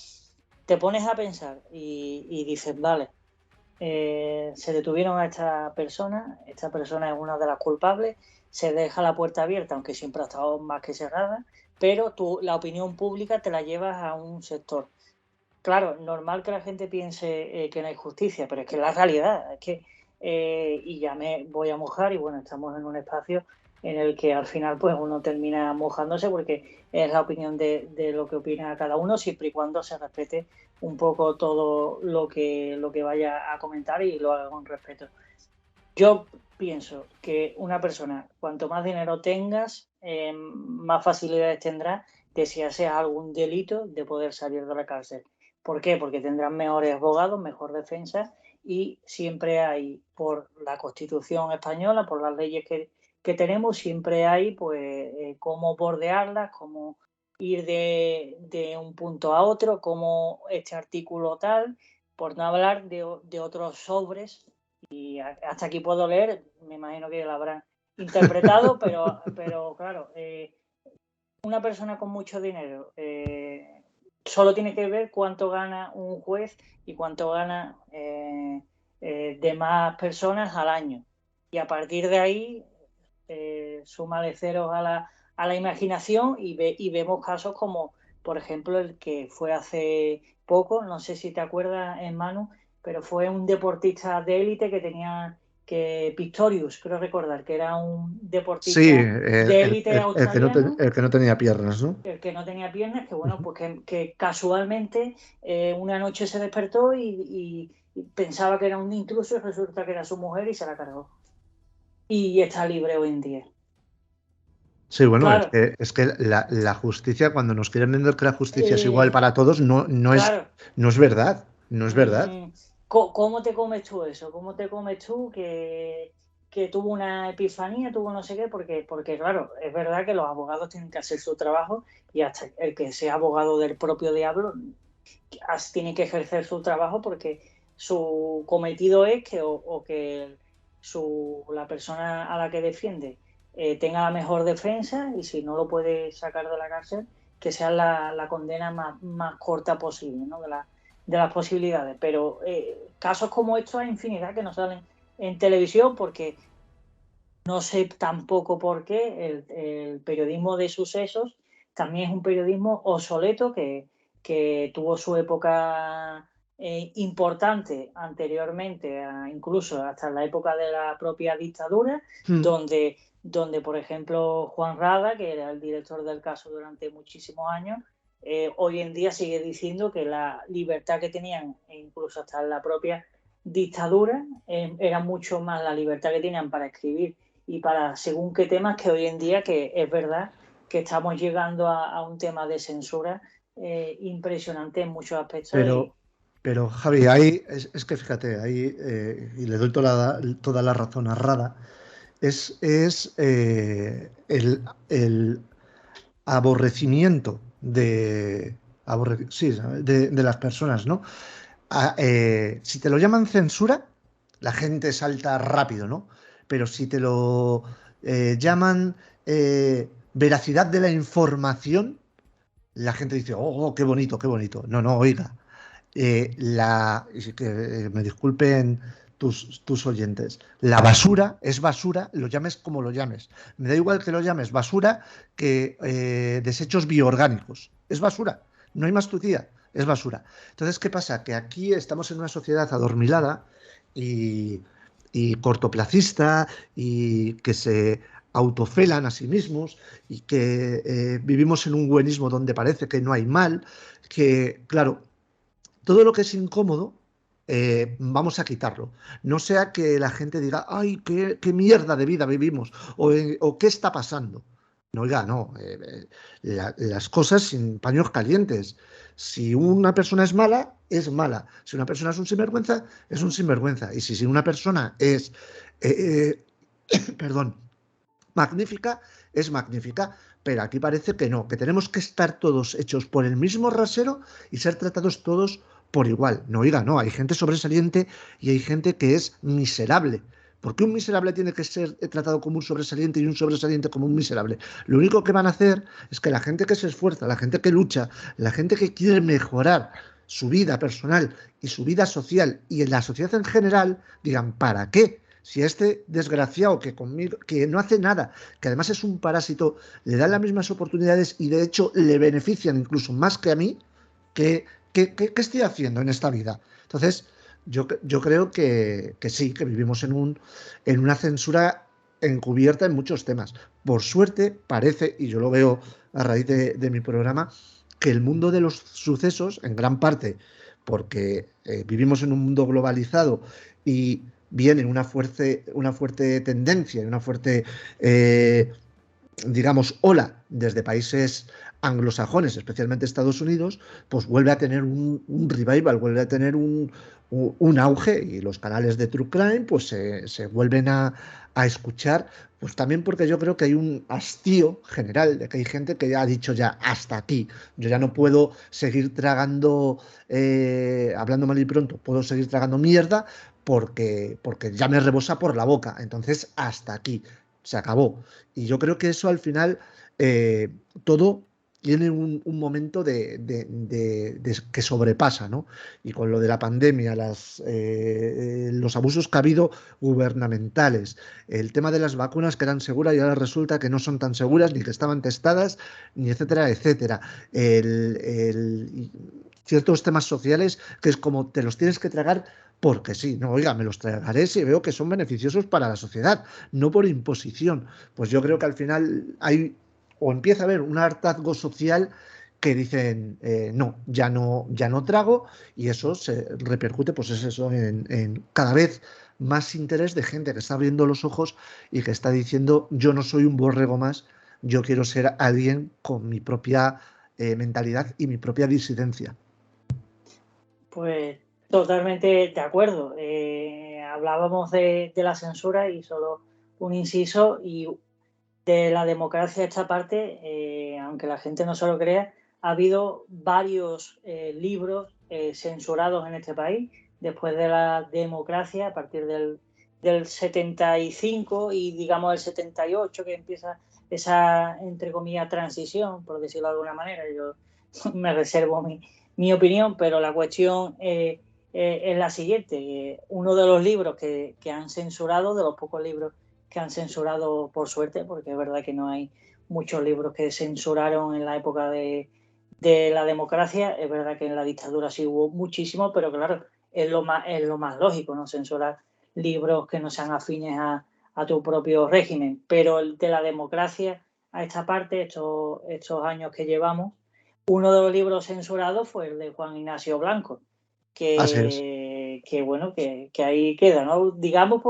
te pones a pensar y dices, vale, se detuvieron a esta persona es una de las culpables, se deja la puerta abierta, aunque siempre ha estado más que cerrada, pero la opinión pública te la llevas a un sector. Claro, normal que la gente piense que no hay justicia, pero es que es la realidad, es que, y ya me voy a mojar, y bueno, estamos en un espacio en el que al final pues uno termina mojándose porque es la opinión de lo que opina cada uno, siempre y cuando se respete un poco todo lo que vaya a comentar y lo haga con respeto. Yo pienso que una persona, cuanto más dinero tengas, más facilidades tendrás de, si haces algún delito, de poder salir de la cárcel. ¿Por qué? Porque tendrás mejores abogados, mejor defensa, y siempre hay, por la Constitución española, por las leyes que tenemos, siempre hay pues cómo bordearlas, cómo ir de un punto a otro, cómo este artículo tal, por no hablar de otros sobres. Y hasta aquí puedo leer, me imagino que lo habrán interpretado, pero claro, una persona con mucho dinero solo tiene que ver cuánto gana un juez y cuánto gana demás personas al año. Y a partir de ahí suma de ceros a la imaginación y vemos casos como, por ejemplo, el que fue hace poco, no sé si te acuerdas, Manu, pero fue un deportista de élite que tenía Pistorius, creo recordar, que era un Sí, deportista de élite australiano, el que no tenía piernas, ¿no? el que no tenía piernas, que bueno, pues que casualmente una noche se despertó y pensaba que era un intruso y resulta que era su mujer y se la cargó. Y está libre hoy en día. Sí, bueno, Claro, es que la justicia, cuando nos quieren vender que la justicia es igual para todos, no claro. es verdad, no es verdad. ¿Cómo te comes tú eso? ¿Cómo te comes tú que tuvo una epifanía, tuvo no sé qué? Porque claro, es verdad que los abogados tienen que hacer su trabajo y hasta el que sea abogado del propio diablo tiene que ejercer su trabajo porque su cometido es que la persona a la que defiende tenga la mejor defensa, y si no lo puede sacar de la cárcel, que sea la condena más corta posible, ¿no? De las posibilidades. Pero casos como estos hay infinidad que no salen en televisión porque no sé tampoco por qué el periodismo de sucesos también es un periodismo obsoleto que tuvo su época importante anteriormente, incluso hasta la época de la propia dictadura, donde, por ejemplo, Juan Rada, que era el director del caso durante muchísimos años, hoy en día sigue diciendo que la libertad que tenían, incluso hasta la propia dictadura, era mucho más la libertad que tenían para escribir y para según qué temas, que hoy en día, que es verdad que estamos llegando a un tema de censura impresionante en muchos aspectos. Pero Javi, ahí es que fíjate, ahí, y le doy toda la razón a Rada, es el aborrecimiento de las personas, ¿no? Si te lo llaman censura, la gente salta rápido, ¿no? Pero si te lo llaman veracidad de la información, la gente dice, oh, qué bonito, qué bonito. No, no, oiga. Me disculpen tus oyentes. La basura es basura, lo llames como lo llames. Me da igual que lo llames basura que desechos bioorgánicos. Es basura. No hay más tucía. Es basura. Entonces, ¿qué pasa? Que aquí estamos en una sociedad adormilada y cortoplacista y que se autofelan a sí mismos y que vivimos en un buenismo donde parece que no hay mal, que, claro, todo lo que es incómodo, vamos a quitarlo. No sea que la gente diga, ay, qué mierda de vida vivimos, o qué está pasando. No, oiga, no. Las cosas sin paños calientes. Si una persona es mala, es mala. Si una persona es un sinvergüenza. Y si una persona es, perdón, magnífica, es magnífica. Pero aquí parece que no, que tenemos que estar todos hechos por el mismo rasero y ser tratados todos por igual. No, oiga, no, hay gente sobresaliente y hay gente que es miserable. ¿Por qué un miserable tiene que ser tratado como un sobresaliente y un sobresaliente como un miserable? Lo único que van a hacer es que la gente que se esfuerza, la gente que lucha, la gente que quiere mejorar su vida personal y su vida social y en la sociedad en general, digan, ¿para qué? Si a este desgraciado que conmigo, que no hace nada, que además es un parásito, le dan las mismas oportunidades y de hecho le benefician incluso más que a mí, ¿qué estoy haciendo en esta vida? Entonces, yo creo que sí, que vivimos en una censura encubierta en muchos temas. Por suerte, parece, y yo lo veo a raíz de mi programa, que el mundo de los sucesos, en gran parte, porque vivimos en un mundo globalizado y viene una fuerte tendencia y una fuerte, digamos, ola desde países anglosajones, especialmente Estados Unidos, pues vuelve a tener un revival, vuelve a tener un auge y los canales de True Crime pues se vuelven a escuchar, pues también porque yo creo que hay un hastío general de que hay gente que ya ha dicho ya hasta aquí, yo ya no puedo seguir tragando, hablando mal y pronto, puedo seguir tragando mierda porque ya me rebosa por la boca, entonces hasta aquí, se acabó. Y yo creo que eso al final eh, todo tiene un momento que sobrepasa, ¿no? Y con lo de la pandemia, los abusos que ha habido gubernamentales, el tema de las vacunas que eran seguras y ahora resulta que no son tan seguras, ni que estaban testadas, ni etcétera, etcétera. Ciertos temas sociales que es como te los tienes que tragar porque sí, no, oiga, me los tragaré si veo que son beneficiosos para la sociedad, no por imposición. Pues yo creo que al final hay o empieza a haber un hartazgo social que dicen no, ya no trago y eso se repercute pues es eso en cada vez más interés de gente que está abriendo los ojos y que está diciendo yo no soy un borrego más, yo quiero ser alguien con mi propia mentalidad y mi propia disidencia. Pues totalmente de acuerdo. Hablábamos de la censura y solo un inciso y de la democracia esta parte, aunque la gente no se lo crea, ha habido varios libros censurados en este país después de la democracia a partir del 75 y digamos el 78 que empieza esa, entre comillas, transición, por decirlo de alguna manera. Yo me reservo mi opinión, pero la cuestión es la siguiente. Uno de los libros que han censurado, de los pocos libros que han censurado, por suerte, porque es verdad que no hay muchos libros que censuraron en la época de la democracia, es verdad que en la dictadura sí hubo muchísimo, pero claro, es lo más lógico, ¿no? Censurar libros que no sean afines a tu propio régimen, pero el de la democracia a esta parte, estos años que llevamos, uno de los libros censurados fue el de Juan Ignacio Blanco, Así es. que bueno, que ahí queda, ¿no? Digamos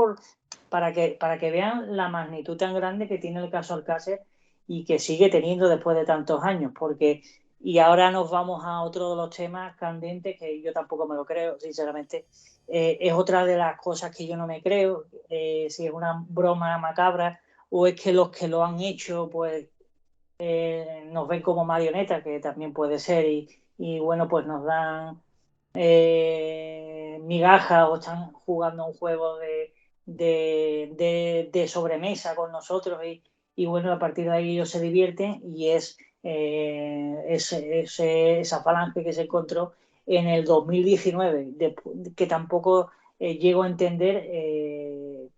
para que vean la magnitud tan grande que tiene el caso Alcácer y que sigue teniendo después de tantos años, porque y ahora nos vamos a otro de los temas candentes que yo tampoco me lo creo, sinceramente. Es otra de las cosas que yo no me creo, si es una broma macabra o es que los que lo han hecho pues nos ven como marionetas, que también puede ser, y bueno, pues nos dan migajas o están jugando un juego de sobremesa con nosotros y bueno, a partir de ahí ellos se divierten y es esa falange que se encontró en el 2019, que tampoco llego a entender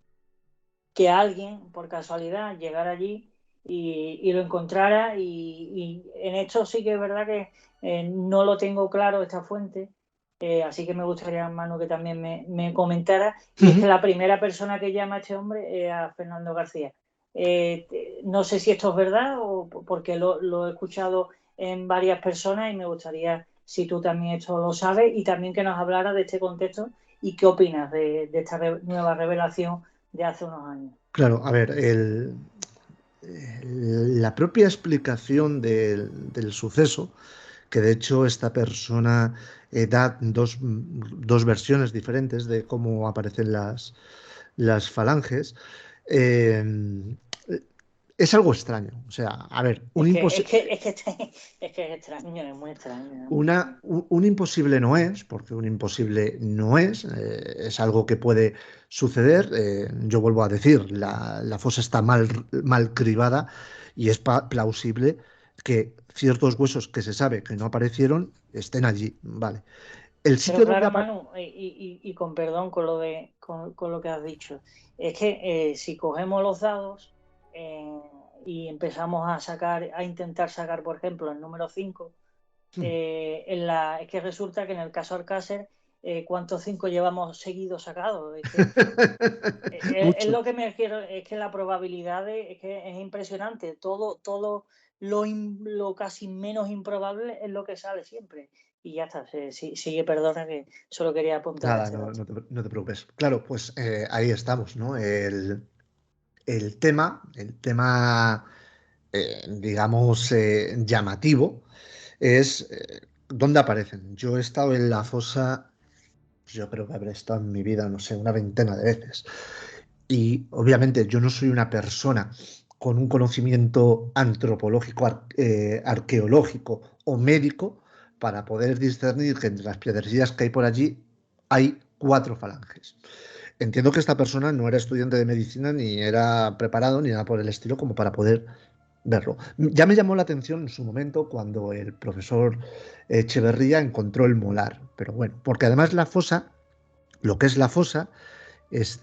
que alguien por casualidad llegara allí y lo encontrara y en esto sí que es verdad que no lo tengo claro esta fuente, así que me gustaría, Manu, que también me comentara, y es que la primera persona que llama a este hombre es a Fernando García. No sé si esto es verdad o porque lo he escuchado en varias personas y me gustaría si tú también esto lo sabes y también que nos hablaras de este contexto y qué opinas de esta nueva revelación de hace unos años. Claro, a ver, la propia explicación del suceso, que de hecho esta persona da dos versiones diferentes de cómo aparecen las falanges, eh, es algo extraño. O sea, a ver, Es que es extraño, es muy extraño. un imposible no es, porque un imposible no es algo que puede suceder. Yo vuelvo a decir, la fosa está mal cribada y es plausible que ciertos huesos que se sabe que no aparecieron estén allí, ¿vale? El Pero sitio donde claro, aparece... Manu, y con perdón con lo que has dicho, es que si cogemos los dados y empezamos a intentar sacar, por ejemplo, el número 5, es que resulta que en el caso Alcácer, ¿cuántos 5 llevamos seguidos sacados? Es Mucho. lo que me refiero, es que la probabilidad es que es impresionante. Todo lo casi menos improbable es lo que sale siempre. Y ya está, sigue, perdona que solo quería apuntar Nada, este dato. no te preocupes. Claro, pues ahí estamos, ¿no? El tema, digamos, llamativo es dónde aparecen. Yo he estado en la fosa, yo creo que habré estado en mi vida, no sé, una veintena de veces. Y obviamente yo no soy una persona con un conocimiento antropológico, arqueológico o médico para poder discernir que entre las piedrecillas que hay por allí hay 4 falanges. Entiendo que esta persona no era estudiante de medicina ni era preparado ni nada por el estilo como para poder verlo. Ya me llamó la atención en su momento cuando el profesor Echeverría encontró el molar, pero bueno, porque además la fosa, lo que es la fosa, es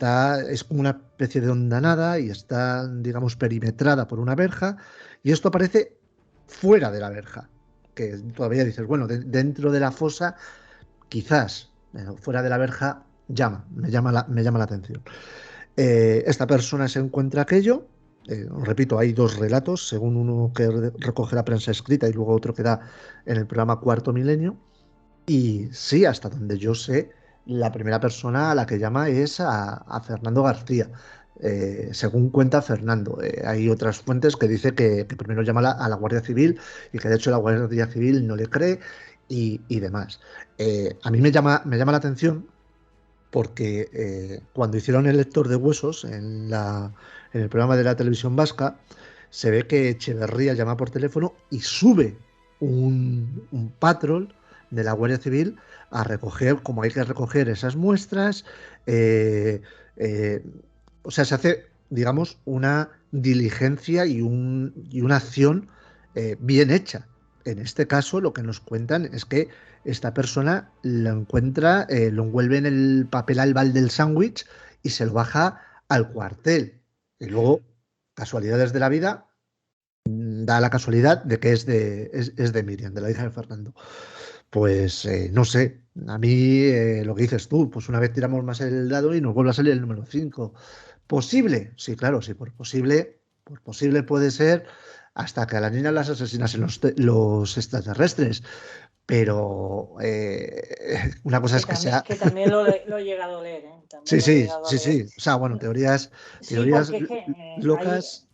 como una especie de hondanada y está, digamos, perimetrada por una verja y esto aparece fuera de la verja, que todavía dices, bueno, dentro de la fosa quizás, pero fuera de la verja me llama la atención. Esta persona se encuentra aquello. Repito, hay dos relatos, según uno que recoge la prensa escrita y luego otro que da en el programa Cuarto Milenio. Y sí, hasta donde yo sé, la primera persona a la que llama es a Fernando García. Según cuenta Fernando, hay otras fuentes que dice que primero llama a la Guardia Civil y que de hecho la Guardia Civil no le cree y demás. A mí me llama la atención porque cuando hicieron el lector de huesos en el programa de la televisión vasca, se ve que Echeverría llama por teléfono y sube un patrol de la Guardia Civil a recoger, como hay que recoger esas muestras. eh, eh, o sea, se hace, digamos, una diligencia y una acción bien hecha. En este caso, lo que nos cuentan es que esta persona lo encuentra, lo envuelve en el papel albal del sándwich y se lo baja al cuartel. Y luego, casualidades de la vida, da la casualidad de que es de Miriam, de la hija de Fernando. Pues no sé, a mí lo que dices tú, pues una vez tiramos más el dado y nos vuelve a salir el número 5. ¿Posible? Sí, claro, sí, por posible puede ser hasta que a la niña las asesinasen los extraterrestres. Pero una cosa es que sea. Que también lo he llegado a leer, ¿eh? También Sí, lo he sí, llegado a sí, leer. sí. O sea, bueno, teorías, Sí, teorías porque es que locas.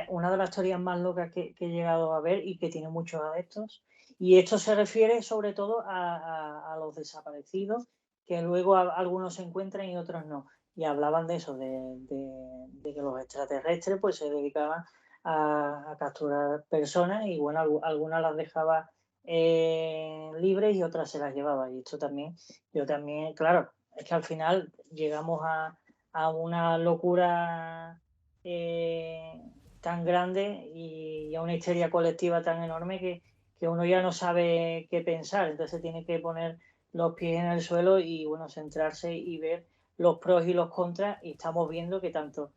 una de las teorías más locas que he llegado a ver y que tiene muchos adeptos, y esto se refiere sobre todo a los desaparecidos, que luego algunos se encuentran y otros no. Y hablaban de eso, de que los extraterrestres pues se dedicaban a capturar personas y bueno, algunas las dejaba libres y otras se las llevaba. Y esto también, yo también, claro, es que al final llegamos a una locura eh, tan grande y a una histeria colectiva tan enorme que uno ya no sabe qué pensar, entonces tiene que poner los pies en el suelo y bueno, centrarse y ver los pros y los contras y estamos viendo que tanto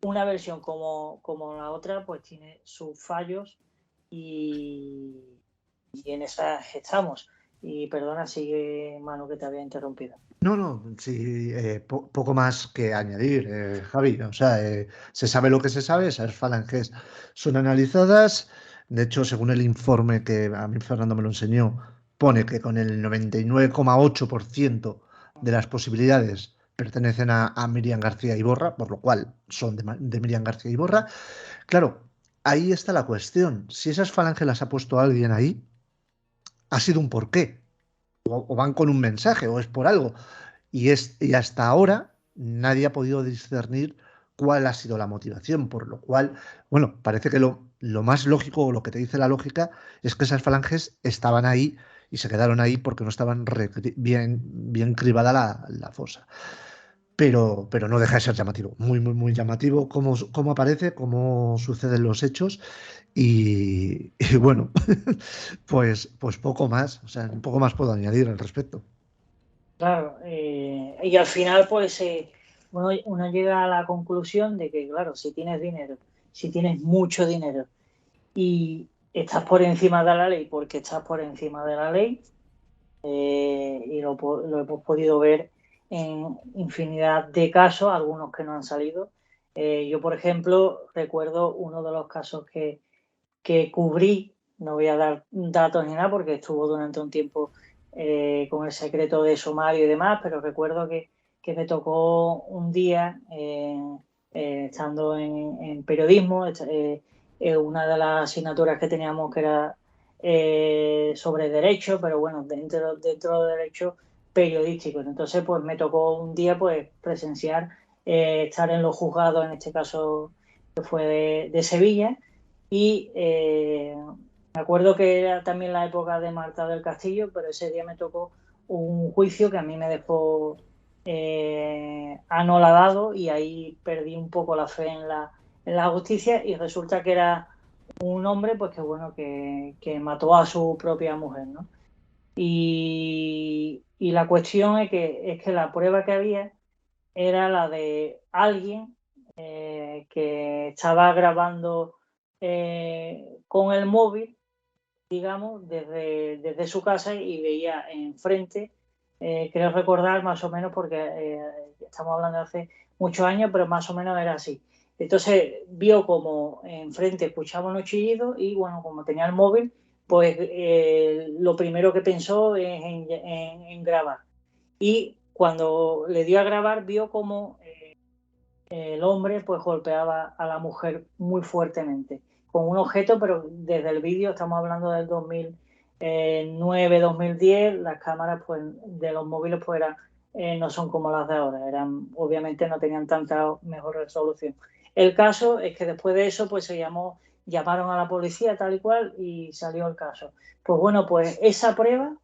una versión como la otra pues tiene sus fallos y en esas estamos. Y perdona, sigue, Manu, que te había interrumpido. No, sí, poco más que añadir, Javi. O sea, se sabe lo que se sabe, esas falanges son analizadas. De hecho, según el informe que a mí Fernando me lo enseñó, pone que con el 99,8% de las posibilidades pertenecen a Miriam García Iborra, por lo cual son de Miriam García Iborra. Claro, ahí está la cuestión. Si esas falanges las ha puesto alguien ahí, ha sido un porqué. O van con un mensaje, o es por algo. Y hasta ahora nadie ha podido discernir cuál ha sido la motivación, por lo cual, bueno, parece que lo más lógico o lo que te dice la lógica es que esas falanges estaban ahí y se quedaron ahí porque no estaban bien cribada la fosa. Pero no deja de ser llamativo, muy llamativo cómo aparece, cómo suceden los hechos y bueno, pues poco más, o sea, un poco más puedo añadir al respecto. Claro, y al final, pues uno llega a la conclusión de que, claro, si tienes dinero, si tienes mucho dinero y estás por encima de la ley, porque estás por encima de la ley, y lo hemos podido ver en infinidad de casos, algunos que no han salido. Yo, por ejemplo, recuerdo uno de los casos que cubrí, no voy a dar datos ni nada porque estuvo durante un tiempo con el secreto de sumario y demás, pero recuerdo que me tocó un día, estando en periodismo, una de las asignaturas que teníamos que era sobre derecho, pero bueno, dentro de derecho periodístico. Entonces, pues me tocó un día pues presenciar, estar en los juzgados, en este caso que fue de Sevilla, y me acuerdo que era también la época de Marta del Castillo, pero ese día me tocó un juicio que a mí me dejó anonadado, y ahí perdí un poco la fe en la justicia, y resulta que era un hombre pues que bueno que mató a su propia mujer, ¿no? Y la cuestión es que la prueba que había era la de alguien que estaba grabando con el móvil, digamos, desde su casa, y veía enfrente, creo recordar más o menos, porque estamos hablando de hace muchos años, pero más o menos era así. Entonces vio como enfrente escuchaba unos chillidos y, bueno, como tenía el móvil, pues lo primero que pensó es en grabar. Y cuando le dio a grabar, vio como el hombre pues golpeaba a la mujer muy fuertemente con un objeto, pero desde el vídeo, estamos hablando del 2009, 2010, las cámaras pues de los móviles pues eran, no son como las de ahora, obviamente no tenían tanta mejor resolución. El caso es que después de eso pues llamaron a la policía tal y cual, y salió el caso. Pues bueno, pues esa prueba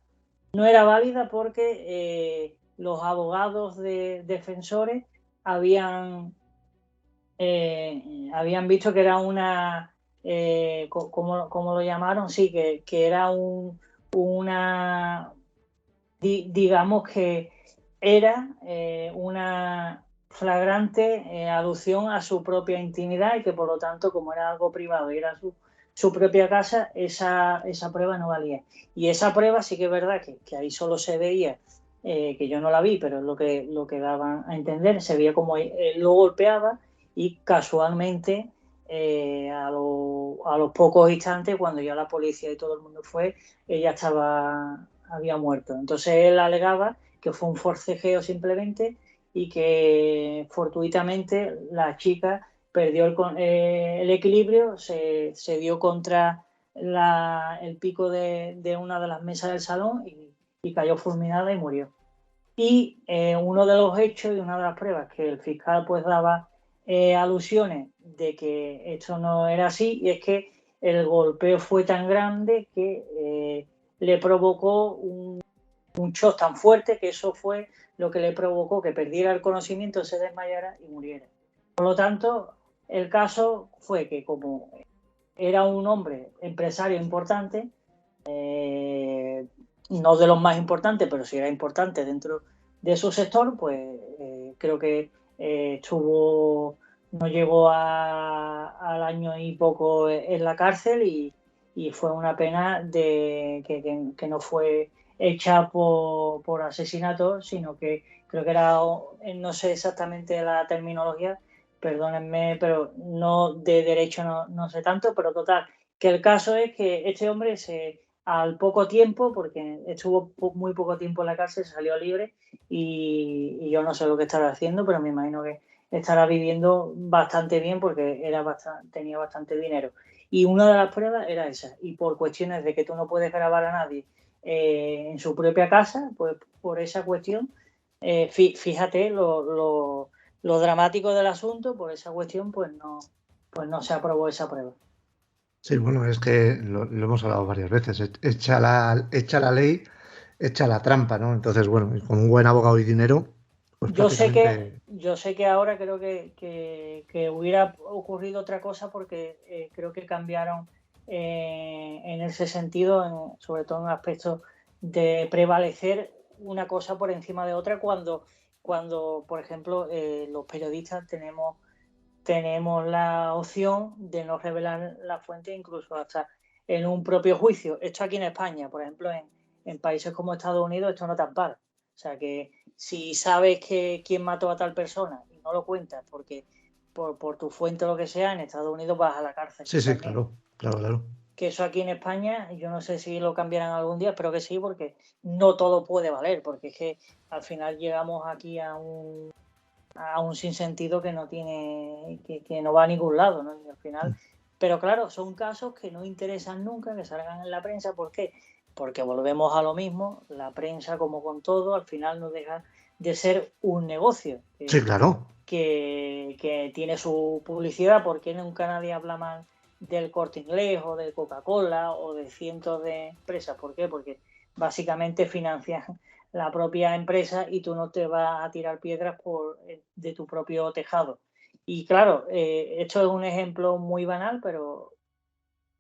no era válida porque los abogados defensores habían habían visto que era una, ¿cómo lo llamaron? Sí, que era digamos que era una flagrante alusión a su propia intimidad, y que por lo tanto, como era algo privado y era su propia casa, esa prueba no valía. Y esa prueba sí que es verdad que ahí solo se veía, que yo no la vi, pero es lo que daban a entender, se veía como él lo golpeaba, y casualmente a los pocos instantes, cuando ya la policía y todo el mundo fue, ella había muerto. Entonces él alegaba que fue un forcejeo simplemente, y que fortuitamente la chica perdió el equilibrio, se dio contra el pico de una de las mesas del salón, y cayó fulminada y murió. Y uno de los hechos y una de las pruebas que el fiscal pues daba alusiones de que esto no era así, y es que el golpeo fue tan grande que le provocó un shock tan fuerte, que eso fue lo que le provocó que perdiera el conocimiento, se desmayara y muriera. Por lo tanto, el caso fue que, como era un hombre empresario importante, no de los más importantes, pero sí era importante dentro de su sector, pues creo que no llegó al año y poco en la cárcel, y fue una pena que no fue hecha por asesinato, sino que creo que era, no sé exactamente la terminología, perdónenme, pero no de derecho no sé tanto, pero total, que el caso es que este hombre al poco tiempo, porque estuvo muy poco tiempo en la cárcel, salió libre y yo no sé lo que estará haciendo, pero me imagino que estará viviendo bastante bien porque tenía bastante dinero. Y una de las pruebas era esa. Y por cuestiones de que tú no puedes grabar a nadie en su propia casa, pues por esa cuestión, fíjate lo dramático del asunto, por esa cuestión, pues no se aprobó esa prueba. Sí, bueno, es que lo hemos hablado varias veces. Echa la ley, echa la trampa, ¿no? Entonces, bueno, y con un buen abogado y dinero, pues Yo prácticamente. sé que ahora creo que hubiera ocurrido otra cosa porque creo que cambiaron en ese sentido, sobre todo en aspectos de prevalecer una cosa por encima de otra cuando por ejemplo, los periodistas tenemos la opción de no revelar la fuente incluso hasta en un propio juicio. Esto aquí en España, por ejemplo, en países como Estados Unidos, esto no te ampara. O sea que si sabes que quién mató a tal persona y no lo cuentas porque por tu fuente o lo que sea, en Estados Unidos vas a la cárcel Sí, sí, también. claro, claro, claro. Que eso aquí en España, yo no sé si lo cambiarán algún día, espero que sí, porque no todo puede valer, porque es que al final llegamos aquí a un sinsentido que no tiene, que no va a ningún lado, ¿no? Y al final, pero claro, son casos que no interesan nunca que salgan en la prensa. ¿Por qué? Porque volvemos a lo mismo, la prensa, como con todo, al final no deja de ser un negocio Sí, claro. que tiene su publicidad. Porque nunca nadie habla mal del Corte Inglés o de Coca-Cola o de cientos de empresas? ¿Por qué? Porque básicamente financian la propia empresa y tú no te vas a tirar piedras de tu propio tejado. Y claro, esto es un ejemplo muy banal, pero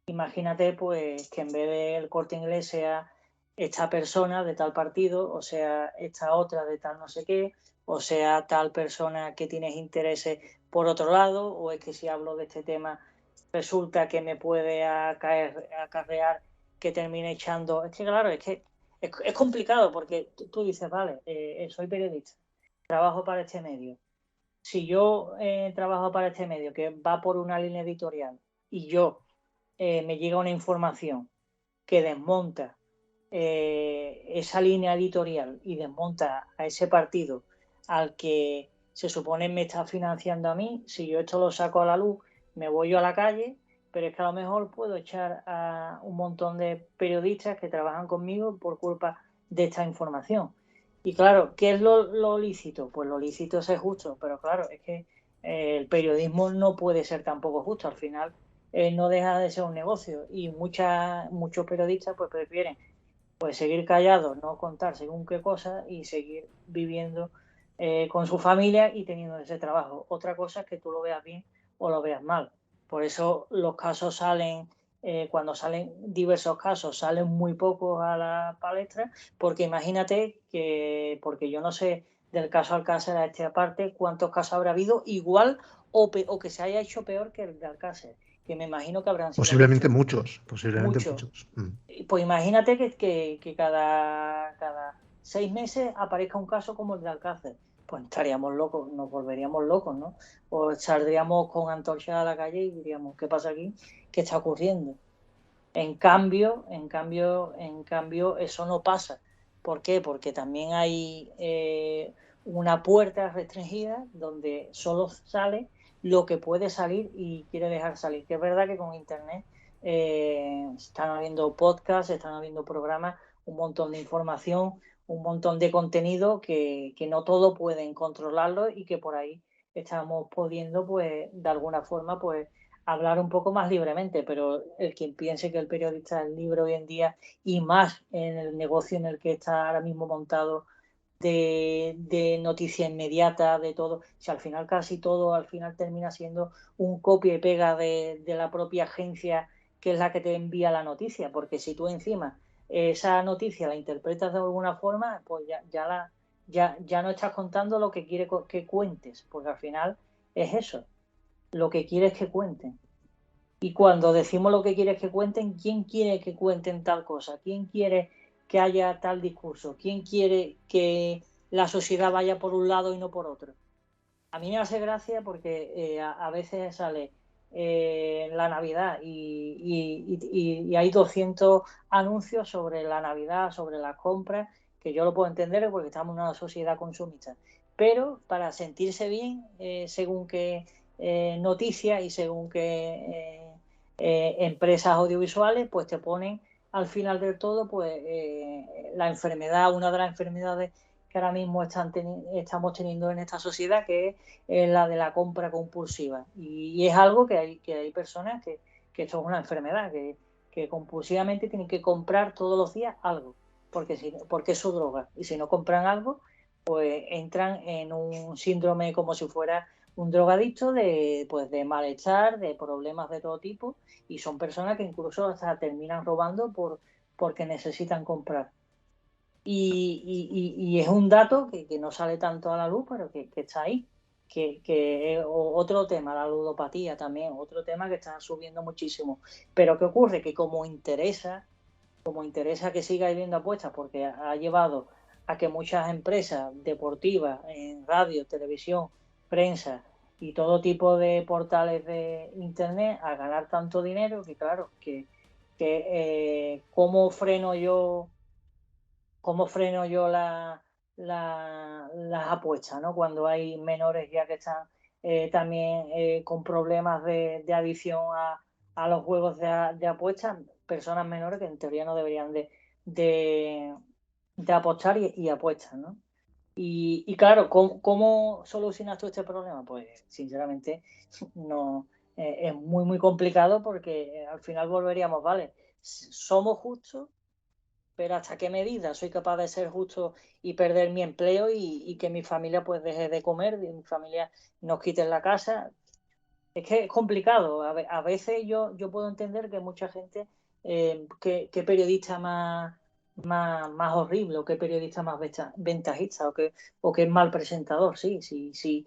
imagínate pues que en vez del Corte Inglés sea esta persona de tal partido, o sea esta otra de tal no sé qué, o sea tal persona que tienes intereses por otro lado, o es que si hablo de este tema resulta que me puede acarrear que termine echando. Es que claro, es complicado porque tú dices, vale, soy periodista, trabajo para este medio. Si yo trabajo para este medio que va por una línea editorial y yo me llega una información que desmonta esa línea editorial y desmonta a ese partido al que se supone me está financiando a mí, si yo esto lo saco a la luz, me voy yo a la calle, pero es que a lo mejor puedo echar a un montón de periodistas que trabajan conmigo por culpa de esta información. Y claro, ¿qué es lo lícito? Pues lo lícito es ser justo, pero claro, es que el periodismo no puede ser tampoco justo. Al final no deja de ser un negocio y muchos periodistas pues prefieren pues seguir callados, no contar según qué cosa y seguir viviendo con su familia y teniendo ese trabajo. Otra cosa es que tú lo veas bien o lo veas mal. Por eso los casos salen, cuando salen diversos casos, salen muy pocos a la palestra, porque imagínate porque yo no sé del caso Alcácer a este aparte cuántos casos habrá habido igual o que se haya hecho peor que el de Alcácer, que me imagino que habrán sido Posiblemente muchos, muchos, posiblemente muchos. muchos. Pues imagínate que cada 6 meses aparezca un caso como el de Alcácer. Pues estaríamos locos, nos volveríamos locos, ¿no? O saldríamos con antorchas a la calle y diríamos, ¿qué pasa aquí? ¿Qué está ocurriendo? En cambio, eso no pasa. ¿Por qué? Porque también hay una puerta restringida donde solo sale lo que puede salir y quiere dejar salir. Que es verdad que con Internet están habiendo podcasts, están habiendo programas, un montón de información, un montón de contenido que no todo pueden controlarlo y que por ahí estamos pudiendo, pues, de alguna forma, pues, hablar un poco más libremente, pero el quien piense que el periodista es libre hoy en día y más en el negocio en el que está ahora mismo montado de noticia inmediata, de todo, si al final casi todo al final termina siendo un copia y pega de la propia agencia que es la que te envía la noticia, porque si tú encima esa noticia la interpretas de alguna forma, pues ya no estás contando lo que quiere que cuentes, porque al final es eso, lo que quieres que cuenten. Y cuando decimos lo que quieres que cuenten, ¿quién quiere que cuenten tal cosa? ¿Quién quiere que haya tal discurso? ¿Quién quiere que la sociedad vaya por un lado y no por otro? A mí me hace gracia porque a veces sale la Navidad y hay 200 anuncios sobre la Navidad, sobre las compras, que yo lo puedo entender porque estamos en una sociedad consumista. Pero para sentirse bien, según qué noticias y según qué empresas audiovisuales, pues te ponen al final del todo pues la enfermedad, una de las enfermedades que ahora mismo estamos teniendo en esta sociedad, que es la de la compra compulsiva. Y es algo que hay personas que esto es una enfermedad, que compulsivamente tienen que comprar todos los días algo, porque es su droga. Y si no compran algo, pues entran en un síndrome como si fuera un drogadicto pues de malestar, de problemas de todo tipo, y son personas que incluso hasta terminan robando porque necesitan comprar. Y es un dato que no sale tanto a la luz, pero que está ahí. Que es otro tema, la ludopatía también, otro tema que está subiendo muchísimo. Pero ¿qué ocurre? Que como interesa que siga habiendo apuestas, porque ha llevado a que muchas empresas deportivas, en radio, televisión, prensa y todo tipo de portales de internet, a ganar tanto dinero, que claro, ¿cómo freno yo las apuestas, ¿no? Cuando hay menores ya que están también con problemas de adicción a los juegos de apuestas, personas menores que en teoría no deberían de apostar y apuestan, ¿no? Y claro, ¿cómo solucionas tú este problema? Pues sinceramente no es muy muy complicado, porque al final volveríamos, vale, somos justos, pero ¿hasta qué medida soy capaz de ser justo y perder mi empleo y que mi familia pues deje de comer, y mi familia nos quite la casa? Es que es complicado. A veces yo puedo entender que mucha gente, qué periodista más horrible, o qué periodista más ventajista, o que es mal presentador. Sí,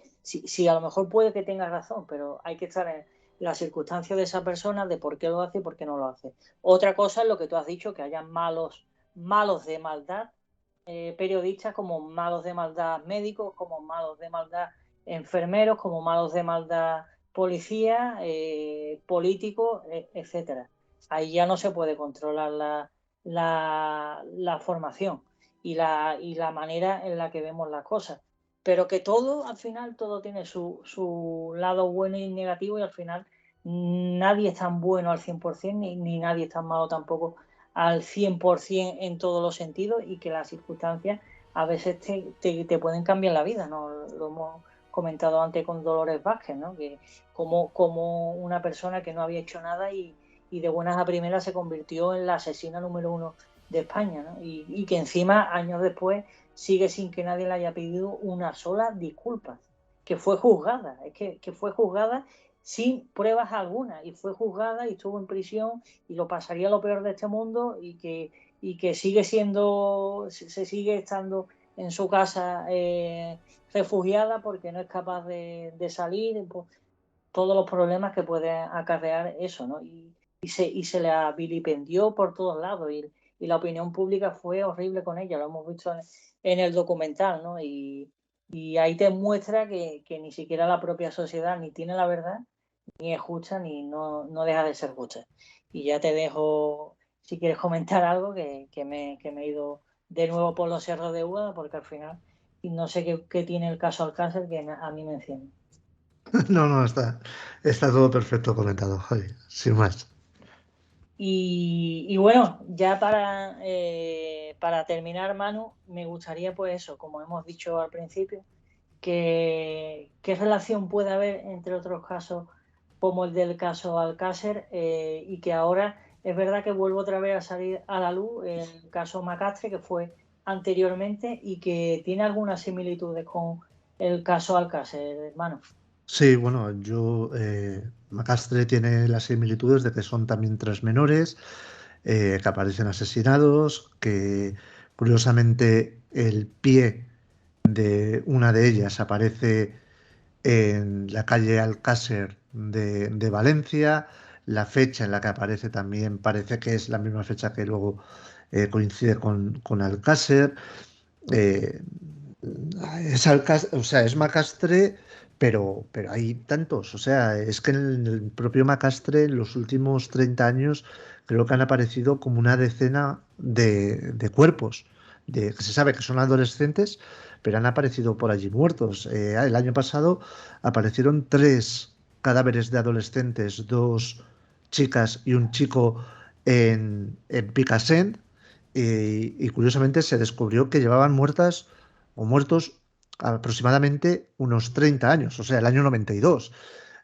a lo mejor puede que tenga razón, pero hay que estar en las circunstancias de esa persona, de por qué lo hace y por qué no lo hace. Otra cosa es lo que tú has dicho, que hayan malos de maldad periodistas, como malos de maldad médicos, como malos de maldad enfermeros, como malos de maldad policías, políticos, etcétera. Ahí ya no se puede controlar la formación y la manera en la que vemos las cosas. Pero que todo, al final, todo tiene su lado bueno y negativo, y al final nadie es tan bueno al 100%, ni nadie es tan malo tampoco al 100% en todos los sentidos, y que las circunstancias a veces te pueden cambiar la vida, ¿no? Lo hemos comentado antes con Dolores Vázquez, ¿no? Que como una persona que no había hecho nada y de buenas a primeras se convirtió en la asesina número 1 de España, ¿no? Y que encima, años después, sigue sin que nadie le haya pedido una sola disculpa, que fue juzgada, que fue juzgada sin pruebas alguna, y fue juzgada y estuvo en prisión y lo pasaría lo peor de este mundo, y que se sigue estando en su casa refugiada porque no es capaz de salir, pues, todos los problemas que puede acarrear eso, ¿no? Y se la vilipendió por todos lados, y la opinión pública fue horrible con ella, lo hemos visto en el documental, ¿no? Y ahí te muestra que ni siquiera la propia sociedad ni tiene la verdad, ni es justa, ni no deja de ser justa. Y ya te dejo, si quieres comentar algo, que me he ido de nuevo por los cerros de Úbeda, porque al final no sé qué tiene el caso Alcácer que a mí me enciende. No, está todo perfecto comentado, Javi, sin más. Y bueno, ya para terminar, Manu, me gustaría, pues eso, como hemos dicho al principio, qué relación puede haber entre otros casos como el del caso Alcácer, y que ahora es verdad que vuelve otra vez a salir a la luz el caso Macastre, que fue anteriormente, y que tiene algunas similitudes con el caso Alcácer, hermano. Sí, bueno, Macastre tiene las similitudes de que son también tres menores que aparecen asesinados, que curiosamente el pie de una de ellas aparece en la calle Alcácer de Valencia. La fecha en la que aparece también parece que es la misma fecha que luego coincide con Alcácer. eh, o sea, es Macastre, pero hay tantos. O sea, es que en el propio Macastre, en los últimos 30 años, creo que han aparecido como una decena de cuerpos, que se sabe que son adolescentes, pero han aparecido por allí muertos. El año pasado aparecieron 3 cadáveres de adolescentes, 2 chicas y un chico en Picassent, y curiosamente se descubrió que llevaban muertas o muertos aproximadamente unos 30 años, o sea, el año 92.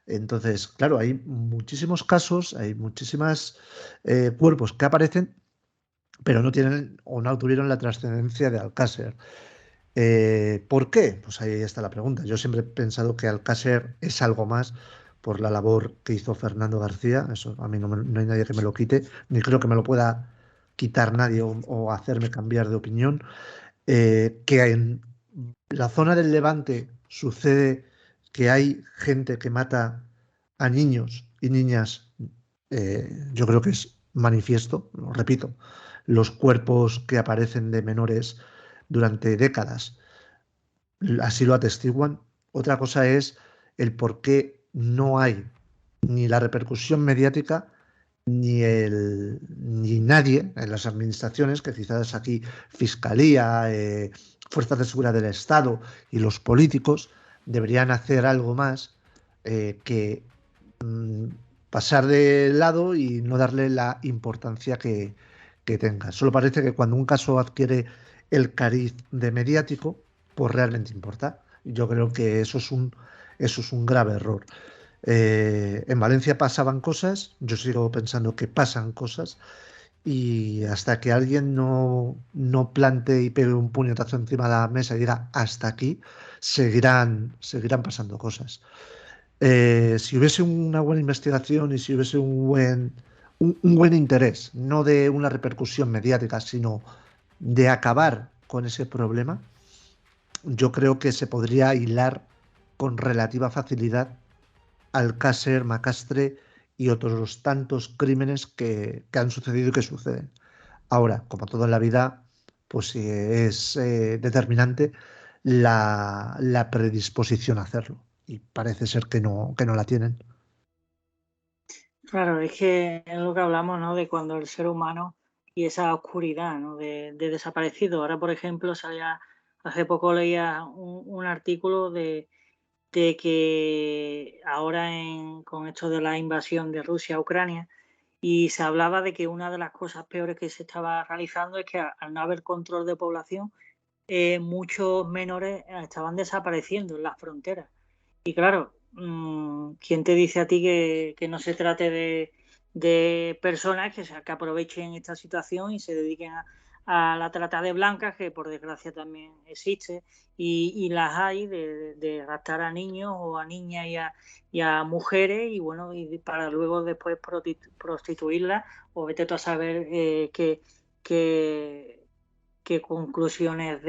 Entonces, claro, hay muchísimos casos, hay muchísimas cuerpos que aparecen, pero no tienen o no tuvieron la trascendencia de Alcácer. ¿Por qué? Pues ahí está la pregunta. Yo siempre he pensado que Alcácer es algo más por la labor que hizo Fernando García. Eso a mí no hay nadie que me lo quite, ni creo que me lo pueda quitar nadie o hacerme cambiar de opinión. Que en la zona del Levante sucede que hay gente que mata a niños y niñas. Yo creo que es manifiesto, lo repito, los cuerpos que aparecen de menores durante décadas así lo atestiguan. Otra cosa es el por qué no hay ni la repercusión mediática ni nadie en las administraciones, que quizás aquí Fiscalía, Fuerzas de Seguridad del Estado y los políticos deberían hacer algo más que mm, pasar de lado y no darle la importancia que tenga. Solo parece que cuando un caso adquiere el cariz de mediático, pues realmente importa. Yo creo que eso es un grave error. En Valencia pasaban cosas, yo sigo pensando que pasan cosas, y hasta que alguien no plante y pegue un puñetazo encima de la mesa y diga hasta aquí, seguirán pasando cosas. Si hubiese una buena investigación y si hubiese un buen interés, no de una repercusión mediática, sino de acabar con ese problema, yo creo que se podría hilar con relativa facilidad Alcácer, Macastre y otros tantos crímenes que han sucedido y que suceden. Ahora, como todo en la vida, pues sí, es determinante la predisposición a hacerlo. Y parece ser que no la tienen. Claro, es que es lo que hablamos, ¿no? De cuando el ser humano y esa oscuridad, ¿no? De desaparecido. Ahora, por ejemplo, hace poco leía un artículo de que ahora con esto de la invasión de Rusia a Ucrania, y se hablaba de que una de las cosas peores que se estaba realizando es que al no haber control de población, muchos menores estaban desapareciendo en las fronteras. Y claro, ¿quién te dice a ti que no se trate de personas que aprovechen esta situación y se dediquen a la trata de blancas, que por desgracia también existe, y las hay de raptar a niños o a niñas y a mujeres, y bueno, y para luego después prostituirlas, o vete tú a saber qué conclusiones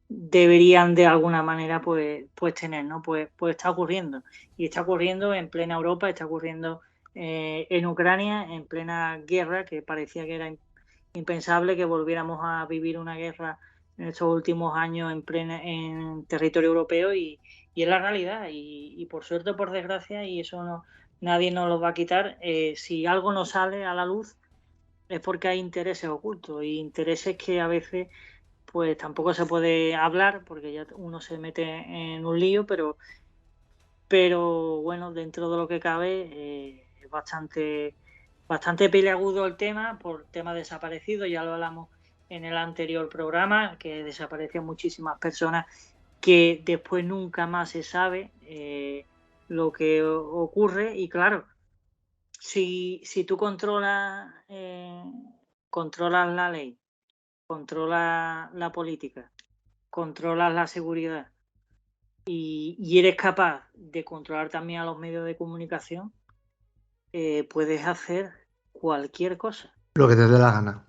deberían de alguna manera pues tener, ¿no? Pues está ocurriendo. Y está ocurriendo en plena Europa, está ocurriendo en Ucrania, en plena guerra, que parecía que era impensable que volviéramos a vivir una guerra en estos últimos años en territorio europeo, y es la realidad. Y por suerte o por desgracia, y eso nadie nos lo va a quitar, si algo no sale a la luz es porque hay intereses ocultos, y intereses que a veces pues tampoco se puede hablar porque ya uno se mete en un lío, pero bueno, dentro de lo que cabe, es bastante peliagudo el tema, por tema desaparecido. Ya lo hablamos en el anterior programa, que desaparecen muchísimas personas que después nunca más se sabe lo que ocurre. Y claro, si tú controlas la ley, controlas la política, controlas la seguridad y eres capaz de controlar también a los medios de comunicación, puedes hacer cualquier cosa. Lo que te dé la gana.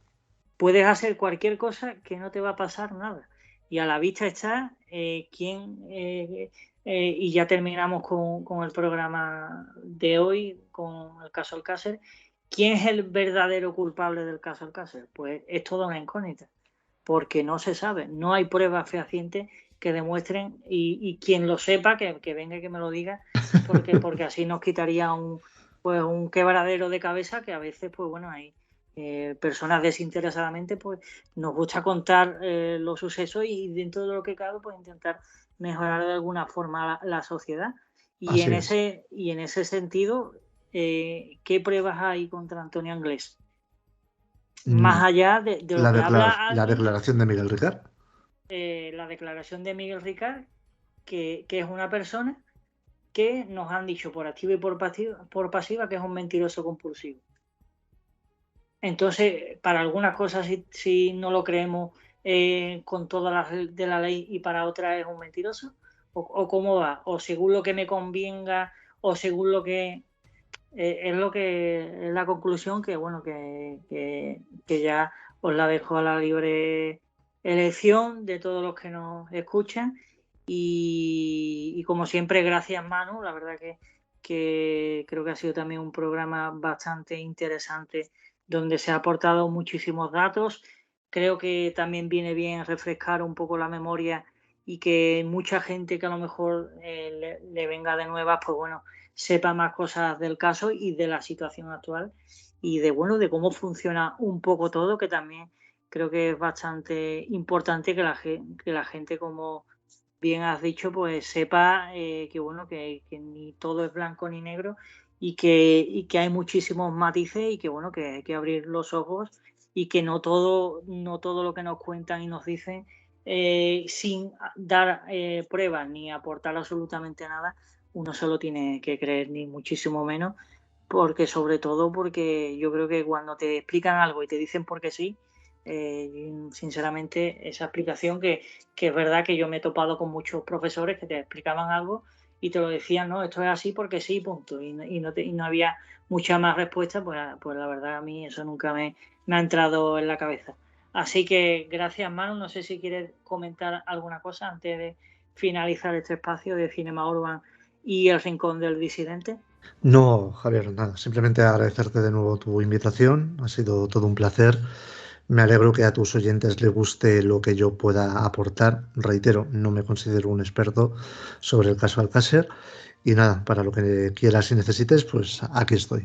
Puedes hacer cualquier cosa que no te va a pasar nada. Y a la vista está y ya terminamos con el programa de hoy, con el caso Alcácer. ¿quién es el verdadero culpable del caso Alcácer? Pues es toda una incógnita, porque no se sabe, no hay pruebas fehacientes que demuestren, y quien lo sepa, que venga y que me lo diga, porque así nos quitaría un quebradero de cabeza, que a veces, pues bueno, hay personas desinteresadamente, pues nos gusta contar los sucesos y dentro de lo que cabe, pues intentar mejorar de alguna forma la sociedad. Y Así es. en ese sentido, ¿qué pruebas hay contra Antonio Anglés? Más allá de lo que habla La alguien, declaración de Miguel Ricard. la declaración de Miguel Ricard, que es una persona que nos han dicho por activa y por pasiva que es un mentiroso compulsivo. Entonces, para algunas cosas si no lo creemos con todas las de la ley, y para otras es un mentiroso, o cómo va, o según lo que me convenga, o según lo que es la conclusión que bueno que ya os la dejo a la libre elección de todos los que nos escuchan, y como siempre, gracias Manu, la verdad que creo que ha sido también un programa bastante interesante donde se ha aportado muchísimos datos. Creo que también viene bien refrescar un poco la memoria y que mucha gente que a lo mejor le venga de nuevas, pues bueno, sepa más cosas del caso y de la situación actual, y de bueno, de cómo funciona un poco todo, que también creo que es bastante importante que la gente, como bien has dicho, pues sepa que bueno, que ni todo es blanco ni negro, y que hay muchísimos matices, y que bueno, que hay que abrir los ojos, y que no todo lo que nos cuentan y nos dicen, sin dar pruebas ni aportar absolutamente nada, uno se lo tiene que creer, ni muchísimo menos, porque sobre todo porque yo creo que cuando te explican algo y te dicen porque sí, sinceramente esa explicación, que es verdad que yo me he topado con muchos profesores que te explicaban algo y te lo decían, no, esto es así porque sí, punto, y no había mucha más respuesta, pues la verdad a mí eso nunca me ha entrado en la cabeza. Así que gracias Manu, no sé si quieres comentar alguna cosa antes de finalizar este espacio de Cinema Urban y el Rincón del Disidente. No, Javier, nada, simplemente agradecerte de nuevo tu invitación, ha sido todo un placer. Me alegro que a tus oyentes les guste lo que yo pueda aportar. Reitero, no me considero un experto sobre el caso Alcácer y nada, para lo que quieras y necesites, pues aquí estoy.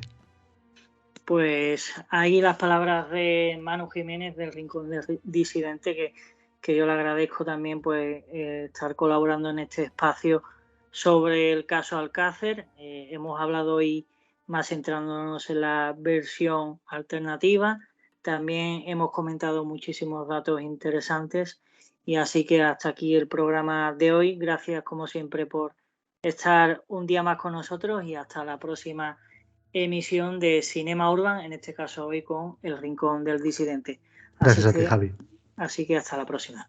Pues ahí las palabras de Manu Jiménez del Rincón del Disidente, que yo le agradezco también pues estar colaborando en este espacio sobre el caso Alcácer. Hemos hablado hoy más centrándonos en la versión alternativa. También hemos comentado muchísimos datos interesantes, y así que hasta aquí el programa de hoy. Gracias como siempre por estar un día más con nosotros, y hasta la próxima emisión de Cinema Urban, en este caso hoy con El Rincón del Disidente. Gracias a ti, Javi. Así que hasta la próxima.